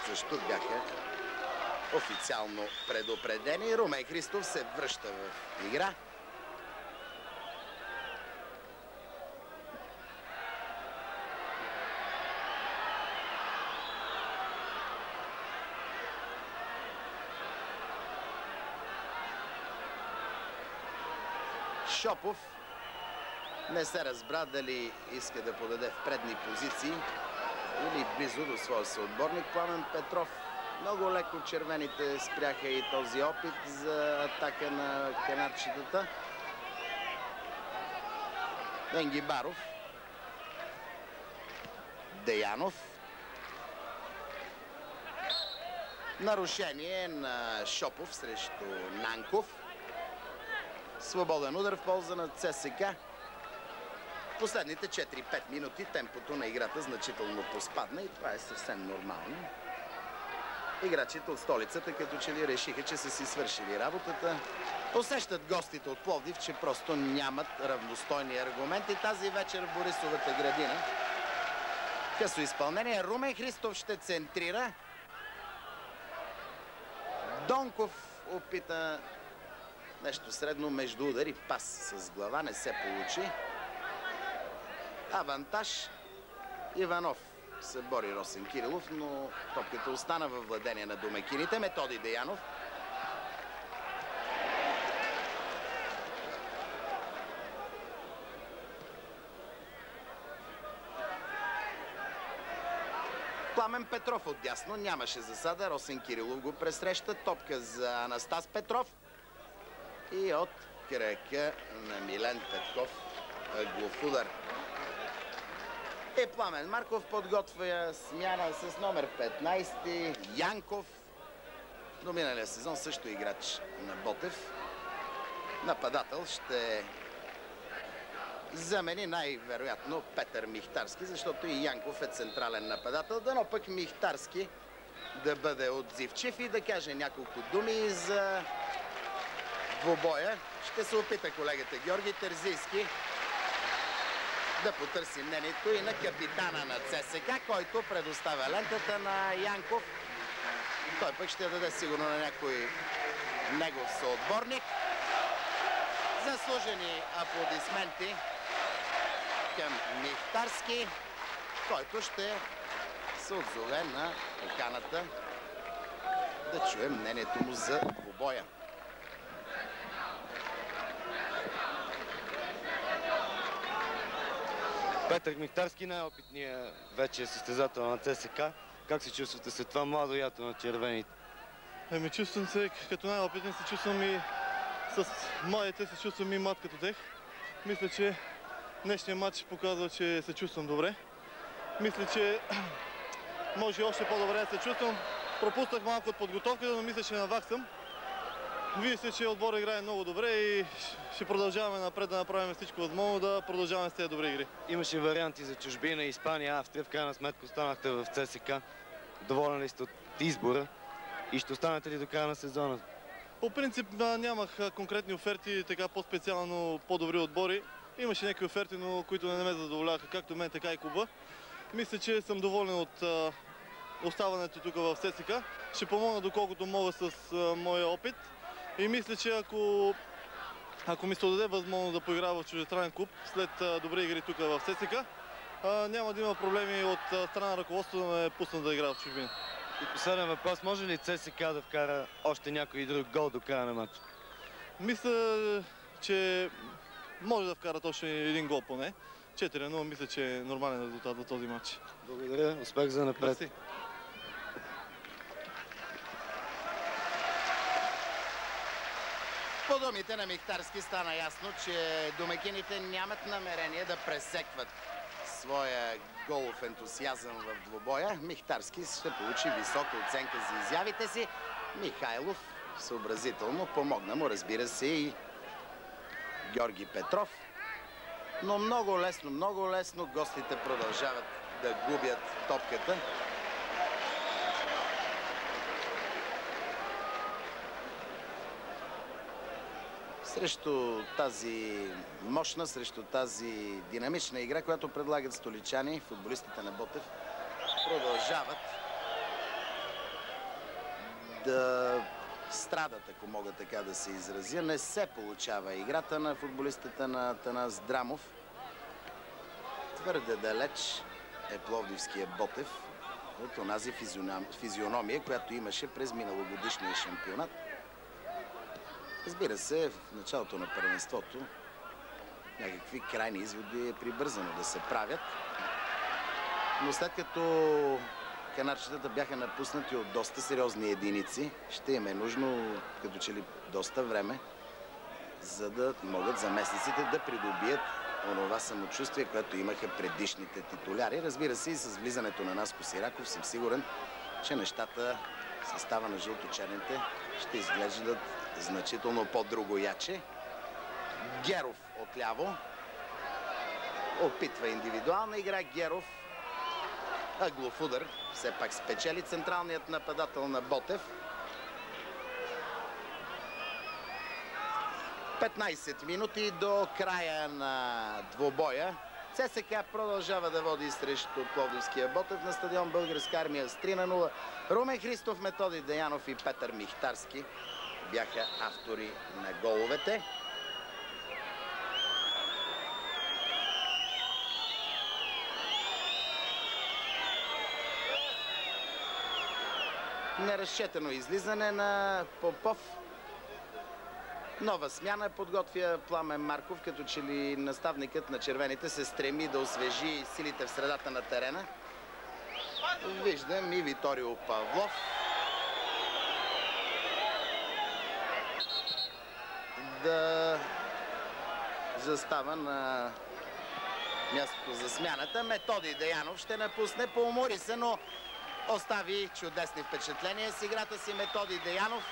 също бяха официално предупредени. Румен Христов се връща в игра. Шопов не се разбра дали иска да подаде в предни позиции или близо до своя съотборник Пламен Петров. Много леко червените спряха и този опит за атака на канадчетата. Енгибаров. Деянов. Нарушение на Шопов срещу Нанков. Свободен удар в полза на ЦСКА. Последните 4-5 минути темпото на играта значително поспадна и това е съвсем нормално. Играчите от столицата като че ли решиха, че са си свършили работата. Усещат гостите от Пловдив, че просто нямат равностойни аргументи. Тази вечер в Борисовата градина. Късо изпълнение. Румен Христов ще центрира. Донков опита нещо средно между удар и пас с глава. Не се получи. Авантаж. Иванов се бори Росен Кирилов, но топката остана във владение на домакините. Методи Деянов. Пламен Петров отдясно. Нямаше засада. Росен Кирилов го пресреща. Топка за Анастас Петров. И от крака на Милен Петков ъглов удар. Пламен Марков подготвя смяна с номер 15 Янков. До миналия сезон също играч на Ботев. Нападател ще замени най-вероятно Петър Михтарски, защото и Янков е централен нападател. Дано пък Михтарски да бъде отзивчив и да каже няколко думи за двубоя. Ще се опита колегата Георги Терзийски да потърси мнението и на капитана на ЦСКА, който предоставя лентата на Янков. Той пък ще даде сигурно на някой негов съотборник. Заслужени аплодисменти към Михтарски, който ще се отзове на поканата да чуем мнението му за двубоя. Петър Михтарски, най-опитният вече състезател на ЦСКА. Как се чувствате след това младо ято на червените? Чувствам се като най-опитен, се чувствам и с младите, се чувствам и млад като тех. Мисля, че днешният матч показва, че се чувствам добре. Мисля, че може още по-добре да се чувствам. Пропуснах малко от подготовката, но мисля, че наваксам. Вие се, че отбор играе много добре и ще продължаваме напред да направим всичко възможно да продължаваме с тези добри игри. Имаше варианти за чужбина, Испания, Австрия. В крайна сметка останахте в ЦСКА. Доволен ли сте от избора и ще останете ли до края на сезона? По принцип нямах конкретни оферти, така по-специално по-добри отбори. Имаше някакви оферти, но които не ме задоволяваха, както мен, така и клуба. Мисля, че съм доволен от оставането тук в ЦСКА. Ще помогна доколкото мога с моя опит. И мисля, че ако ми се даде възможност да поиграя в чуждестранен клуб след добри игри тук в ЦСКА, няма да има проблеми от страна на ръководството да ме пуснат да играя в чужбина. И последен въпрос, може ли ЦСКА да вкара още някой друг гол до края на матча? Мисля, че може да вкарат още един гол поне. 4-0, мисля, че е нормален резултат за този матч. Благодаря, успех за напред. Мерси. По думите на Михтарски стана ясно, че домакините нямат намерение да пресекват своя голов ентусиазъм в двубоя. Михтарски ще получи висока оценка за изявите си. Михайлов съобразително помогна му, разбира се, и Георги Петров. Но много лесно гостите продължават да губят топката. Срещу тази мощна, срещу тази динамична игра, която предлагат столичани, футболистите на Ботев продължават да страдат, ако мога така да се изразя. Не се получава играта на футболистите на Атанас Драмов. Твърде далеч е пловдивския Ботев от онази физиономия, която имаше през миналогодишния шампионат. Разбира се, в началото на първенството някакви крайни изводи е прибързано да се правят. Но след като канарчетата бяха напуснати от доста сериозни единици, ще им е нужно като че ли доста време, за да могат заместниците да придобият онова самочувствие, което имаха предишните титуляри. Разбира се, и с влизането на Наско Сираков съм сигурен, че нещата в състава на жълто-черните ще изглеждат значително по-другояче. Геров отляво опитва индивидуална игра. Геров ъглов удар все пак спечели централният нападател на Ботев. 15 минути до края на двобоя. ЦСКА продължава да води срещу пловдивския Ботев на стадион Българска армия с 3-0. Румен Христов, Методи Деянов и Петър Михтарски бяха автори на головете. Неразчетено излизане на Попов. Нова смяна подготвя Пламен Марков, като че ли наставникът на червените се стреми да освежи силите в средата на терена. Виждам и Виторио Павлов. Да застава на мястото за смяната. Методи Деянов ще напусне, поумори се, но остави чудесни впечатления с играта си Методи Деянов.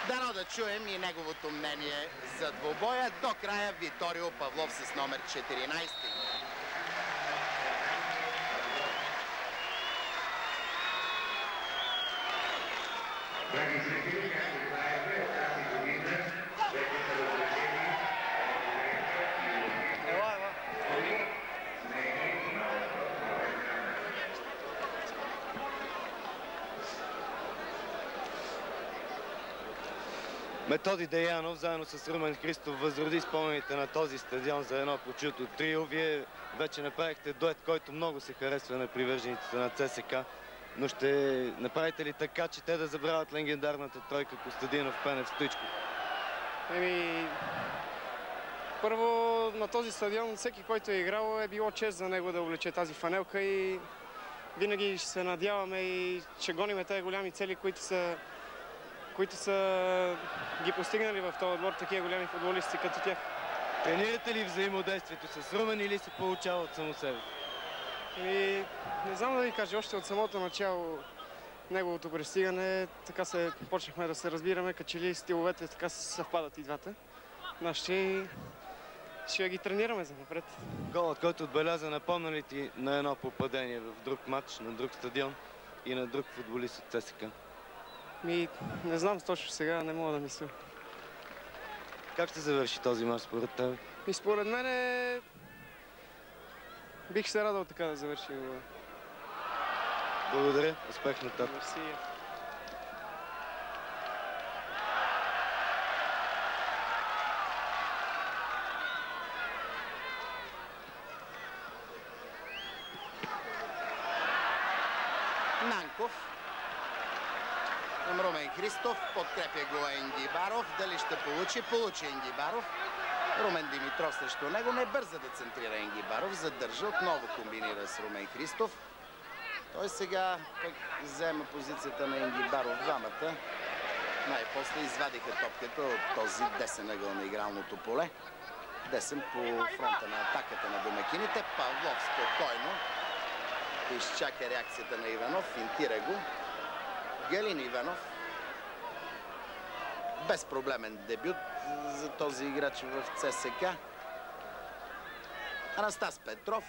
Дано да чуем и неговото мнение за двобоя. До края Виторио Павлов с номер 14. Методи Деянов заедно с Румен Христов възроди спомените на този стадион за едно почуто трио. Вие вече направихте дует, който много се харесва на привържениците на ЦСКА. Но ще направите ли така, че те да забравят легендарната тройка Костадинов, Пенев, Стоичков? Първо, на този стадион всеки, който е играл, е било чест за него да облече тази фанелка и винаги ще се надяваме и ще гоним тези голями цели, които са ги постигнали в този отбор такива голями футболисти като тях. Тренирате ли взаимодействието с Румен или се получава от само себе? Не знам да ви кажа, още от самото начало неговото пристигане, така почнахме да се разбираме, като че ли стиловете така съвпадат и двата. Ще ги тренираме за напред. Голът, който отбеляза, напомня ли ти на едно попадение в друг матч, на друг стадион и на друг футболист от ЦСКА? Не знам точно сега, не мога да мисля. Как ще завърши този мач според теб? Според мен бих се радвал така да завърши. Благодаря. Успех нататък. Мерси. Нанков към Румен Христов. Подкрепя го Енгибаров. Дали ще получи? Получи Енгибаров. Румен Димитров срещу него. Не бърза да центрира Енгибаров. Задържа. Отново комбинира с Румен Христов. Той сега пък взема позицията на Енгибаров. Двамата най-после извадиха топката от този десен ъгъл на игралното поле. Десен по фронта на атаката на домакините. Павлов спокойно изчака реакцията на Иванов. Финтира го. Галин Иванов. Безпроблемен дебют за този играч в ЦСКА. Анастас Петров.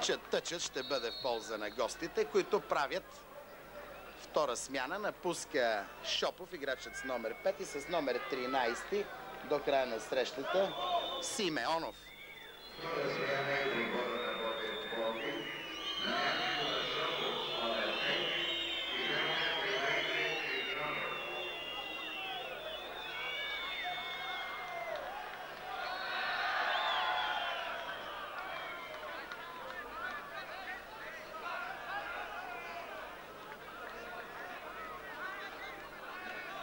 че тъчът ще бъде в полза на гостите, които правят втора смяна. Напуска Шопов, играчът с номер 5 и с номер 13 до края на срещата Симеонов.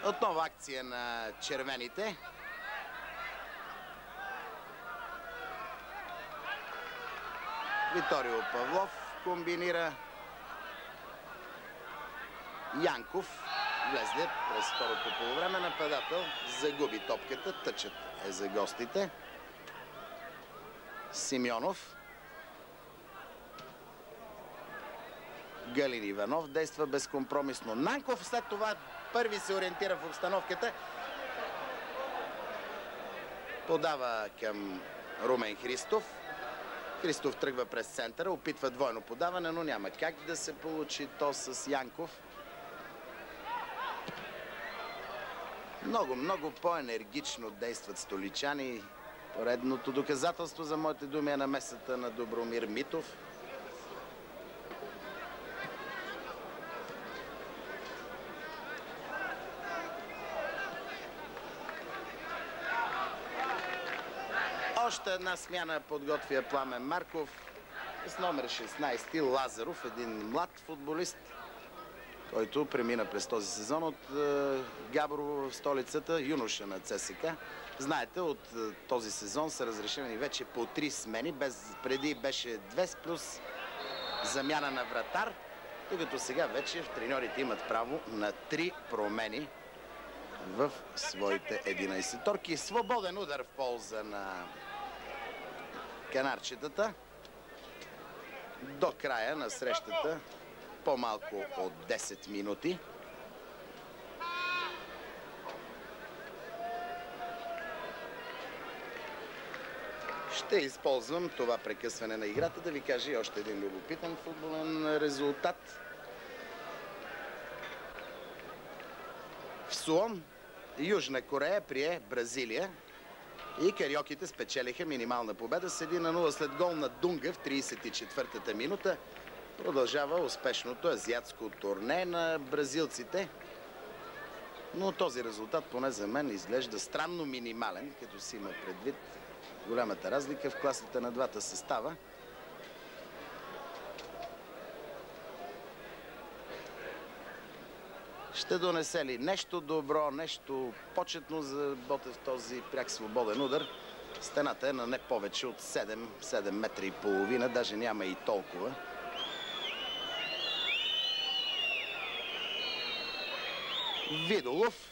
Отново акция на червените. Виторио Павлов комбинира. Янков влезе през второто полувреме. Нападател загуби топката. Тъчът е за гостите. Симеонов. Галин Иванов действа безкомпромисно. Нанков след това първи се ориентира в обстановката. Подава към Румен Христов. Христов тръгва през центъра, опитва двойно подаване, но няма как да се получи то с Янков. Много по-енергично действат столичани. Поредното доказателство за моите думи е намесата на Добромир Митов. Още една смяна подготвя Пламен Марков с номер 16 Лазаров, един млад футболист, който премина през този сезон от Габрово в столицата, юноша на ЦСК. Знаете, от този сезон са разрешени вече по 3 смени, преди беше 2 плюс замяна на вратар, докато сега вече в треньорите имат право на 3 промени в своите 11-торки. Свободен удар в полза на канарчетата. До края на срещата по-малко от 10 минути. Ще използвам това прекъсване на играта да ви кажа и още един любопитен футболен резултат. В Суон Южна Корея прие Бразилия и кариоките спечелиха минимална победа с 1-0 след гол на Дунга в 34-та минута. Продължава успешното азиатско турне на бразилците. Но този резултат поне за мен изглежда странно минимален, като си има предвид голямата разлика в класата на двата състава. Ще донесе ли нещо добро, нещо почетно за Ботев този пряк свободен удар? Стената е на не повече от 7 метра и половина, даже няма и толкова. Видолов.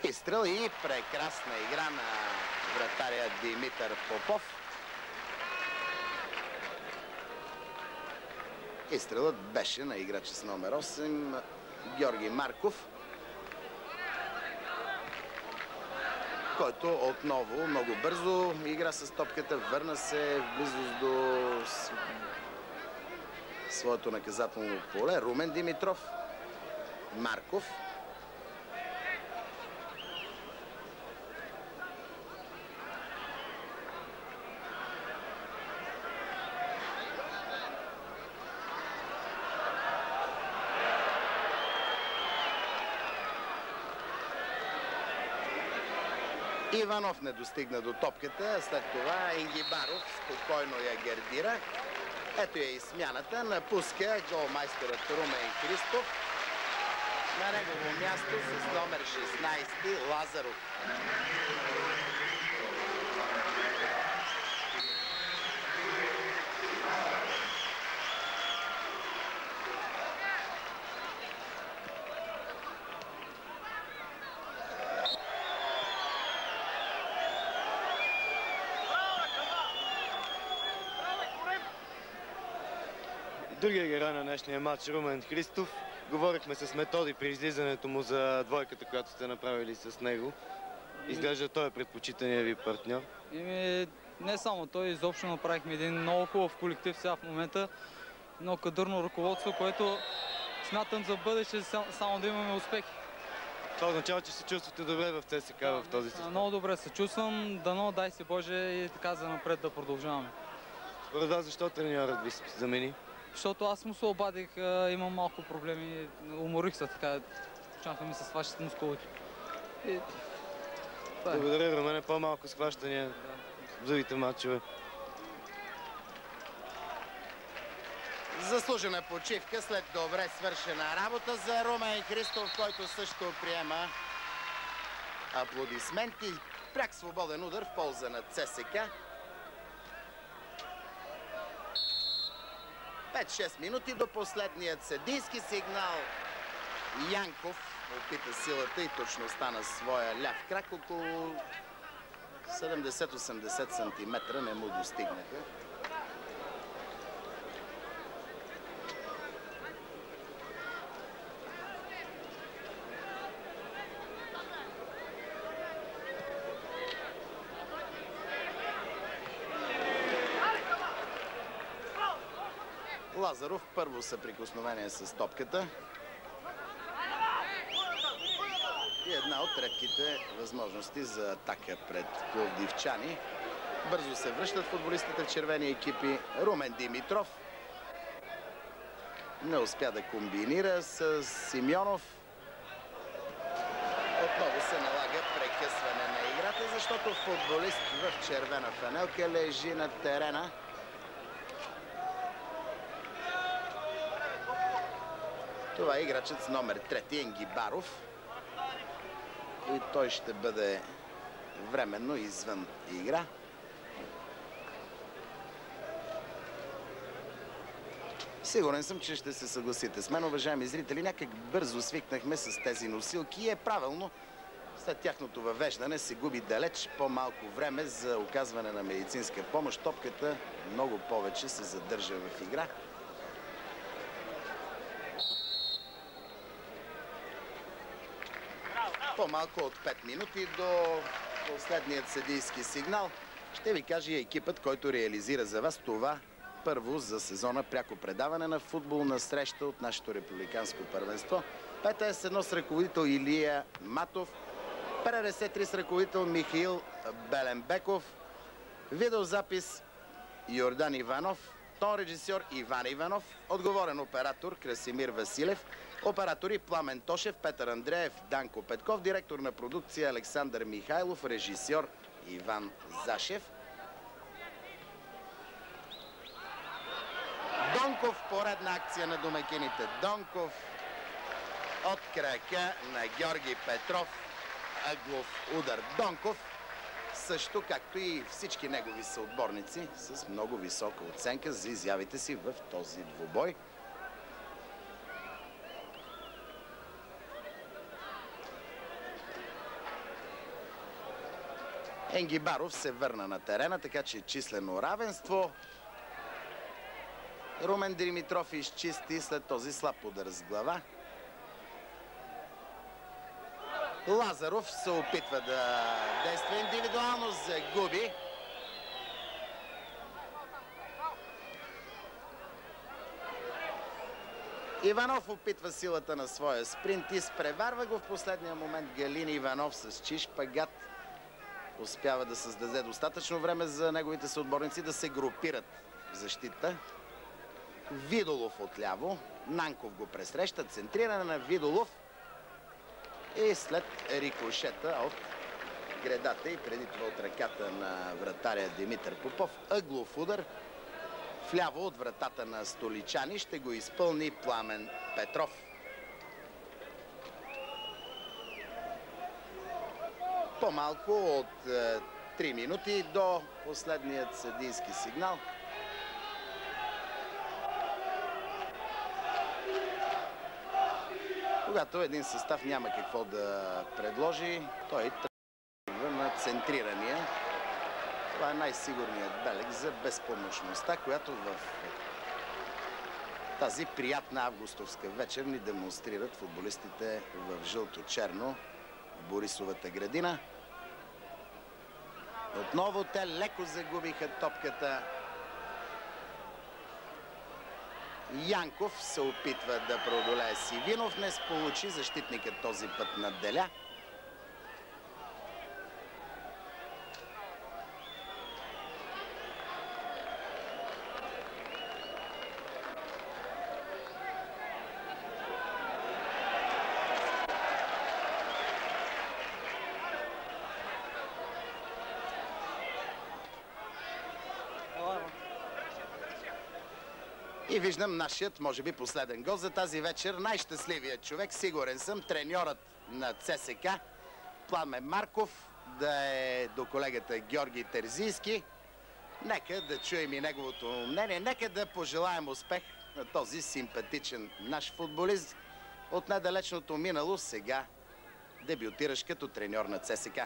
Изстрел и прекрасна игра на вратаря Димитър Попов. Изстрелът беше на играча с номер 8 Георги Марков, който отново много бързо игра с топката, върна се в близост до своето наказателно поле. Румен Димитров, Марков. Иванов не достигна до топката, след това Ингибаров спокойно я гардира. Ето я и смяната. Напуска голмайсторът Румен Христов. На негово място с номер 16 Лазаров. Другия герой на днешния матч, Румен Христов. Говорихме с Методи при излизането му за двойката, която сте направили с него. Изглежда той е предпочитания ви партньор. Не само той, изобщо направихме един много хубав колектив сега в момента. Много кадърно ръководство, което смятам за бъдеще само да имаме успехи. Това означава, че се чувствате добре в ЦСК в този състав. Много добре се чувствам. Дано, дай се Боже, и така за напред да продължаваме. Според вас, защо треньорът ви замени? Защото аз му се обадих, имам малко проблеми, уморих се така, почнаха ми се сващат мускулите. Благодаря, Румене, по-малко схващания в другите матчове. Заслужена почивка след добре свършена работа за Румен Христов, който също приема аплодисменти. Пряк свободен удар в полза на ЦСК. 5-6 минути до последният съдийски сигнал. Янков опита силата и точността на своя ляв крак. Около 70-80 см не му достигнаха. Лазаров първо съприкосновение с топката. И една от редките възможности за атака пред пловдивчани. Бързо се връщат футболистите в червени екипи. Румен Димитров не успя да комбинира с Симеонов. Отново се налага прекъсване на играта, защото футболист в червена фанелка лежи на терена. Това е играчът с номер 3 Енгибаров. И той ще бъде временно извън игра. Сигурен съм, че ще се съгласите с мен, уважаеми зрители. Някак бързо свикнахме с тези носилки и е правилно. След тяхното въвеждане се губи далеч по-малко време за оказване на медицинска помощ. Топката много повече се задържа в игра. По-малко от 5 минути до последният съдийски сигнал. Ще ви кажа и екипът, който реализира за вас това първо за сезона пряко предаване на футболна среща от нашето републиканско първенство. ПТС-1 с ръководител Илия Матов, ПРРС-3 с ръководител Михаил Беленбеков, видеозапис Йордан Иванов, тон режисьор Иван Иванов, отговорен оператор Красимир Василев, оператори Пламен Тошев, Петър Андреев, Данко Петков, директор на продукция Александър Михайлов, режисьор Иван Зашев. Донков, поредна акция на домакините. Донков от крака на Георги Петров. Ъглов удар. Донков също, както и всички негови съотборници, с много висока оценка за изявите си в този двубой. Енгибаров се върна на терена, така че числено равенство. Румен Димитров изчисти след този слаб удар с глава. Лазаров се опитва да действа индивидуално, загуби. Иванов опитва силата на своя спринт и изпреварва го в последния момент Галин Иванов с чиж шпагат. Успява да създаде достатъчно време за неговите съотборници да се групират в защита. Видолов отляво. Нанков го пресреща. Центриране на Видолов. И след рикошета от гредата и преди това от ръката на вратаря Димитър Попов, ъглов удар вляво от вратата на столичани ще го изпълни Пламен Петров. По-малко от 3 минути до последният съдийски сигнал. Когато един състав няма какво да предложи, той тръгва на центрирания. Това е най-сигурният белег за безпомощността, която в тази приятна августовска вечер ни демонстрират футболистите в жълто-черно в Борисовата градина. Отново те леко загубиха топката. Янков се опитва да преодолее Сивинов. Не сполучи, защитникът този път надделя. И виждам нашият, може би, последен гол за тази вечер. Най-щастливият човек, сигурен съм, треньорът на ЦСК, Пламен Марков, да е до колегата Георги Терзийски. Нека да чуем и неговото мнение. Нека да пожелаем успех на този симпатичен наш футболист от недалечното минало, сега дебютираш като треньор на ЦСК.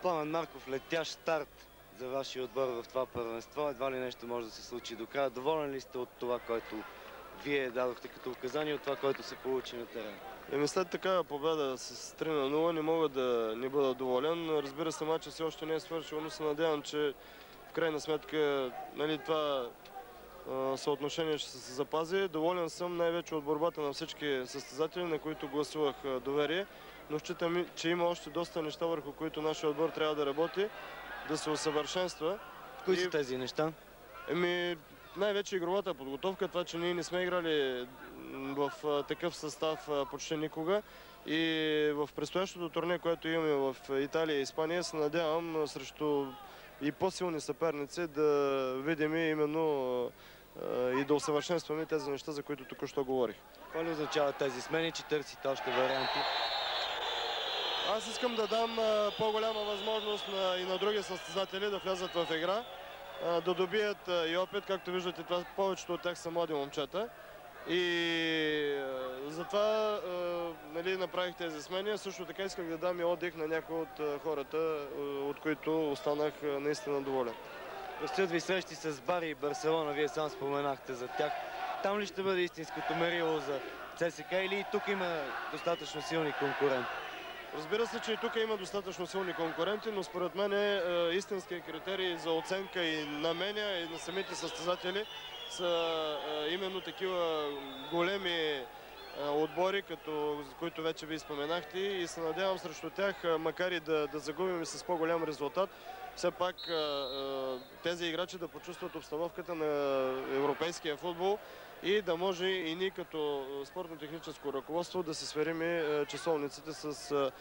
Пламен Марков, летящ старт за вашия отбор в това първенство. Едва ли нещо може да се случи до края. Доволен ли сте от това, което вие дадохте като указание, от това, което се получи на терена? След такава победа с 3-0 не мога да не бъда доволен. Разбира се, матчът все още не е свършил, но се надявам, че в крайна сметка това съотношение ще се запази. Доволен съм най-вече от борбата на всички състезатели, на които гласувах доверие, но считам, че има още доста неща, върху които нашия отбор трябва да работи, да се усъвършенства. Кои са тези неща? Най-вече игровата подготовка, това, че ние не сме играли в такъв състав почти никога. И в предстоящото турне, което имаме в Италия и Испания, се надявам срещу и по-силни съперници да видим именно и да усъвършенстваме тези неща, за които току-що говорих. Какво ли означават тези смени, че търсите още варианти? Аз искам да дам по-голяма възможност и на други състезатели да влязат в игра, да добият и опит. Както виждате, повечето от тях са млади момчета. И затова направих тези смени. Също така исках да дам и отдих на някои от хората, от които останах наистина доволен. Предстоят ви срещи с Бари и Барселона, вие сам споменахте за тях. Там ли ще бъде истинското мерило за ЦСК или и тук има достатъчно силни конкуренти? Разбира се, че и тук има достатъчно силни конкуренти, но според мен истинският критерий за оценка и на мене, и на самите състезатели са именно такива големи отбори, които вече ви споменахте, и се надявам срещу тях, макар и да загубим и с по-голям резултат, все пак тези играчи да почувстват обстановката на европейския футбол и да може и ние като спортно-техническо ръководство да се сверим часовниците с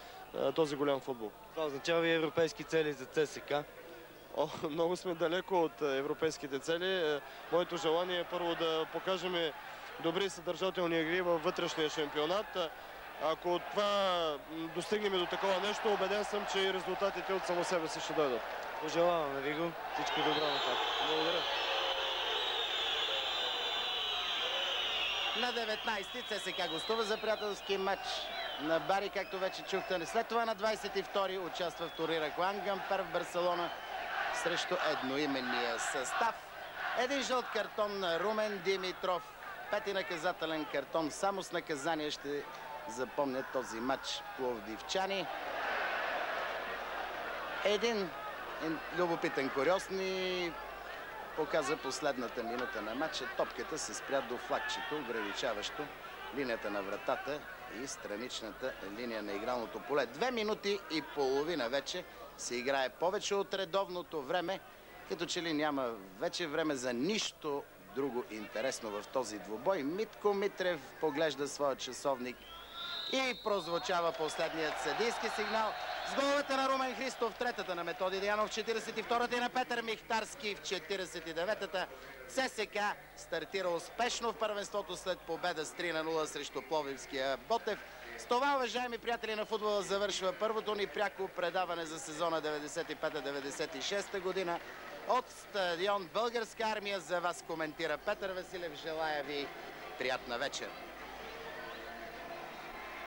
този голям футбол. Това означава и европейски цели за ЦСК? Много сме далеко от европейските цели. Моето желание е първо да покажем добри съдържателни игри във вътрешния шампионат. Ако от това достигнем до такова нещо, убеден съм, че и резултатите от само себе си ще дойдат. Пожелаваме ви го. Всичко добро нататък. Благодаря. На 19-ти ЦСК гостува за приятелски матч на Бари, както вече чухте. След това на 22-ти участва в турнира Хуан Гампер в Барселона срещу едноименния състав. Един жълт картон на Румен Димитров. 5-ти наказателен картон. Само с наказание ще запомнят този матч пловдивчани. Един любопитен куриоз ни показа последната минута на матча. Топката се спря до флагчето, ограничаващо линията на вратата и страничната линия на игралното поле. 2 минути и половина вече се играе повече от редовното време, като че ли няма вече време за нищо друго интересно в този двубой. Митко Митрев поглежда своя часовник и прозвучава последният съдийски сигнал. С головете на Румен Христов, третата на Методи Деянов, 42-та и на Петър Михтарски в 49-та. ЦСК стартира успешно в първенството след победа с 3-0 срещу пловдивския Ботев. С това, уважаеми приятели на футбола, завършва първото ни пряко предаване за сезона 95-96 година. От стадион Българска армия за вас коментира Петър Василев. Желая ви приятна вечер.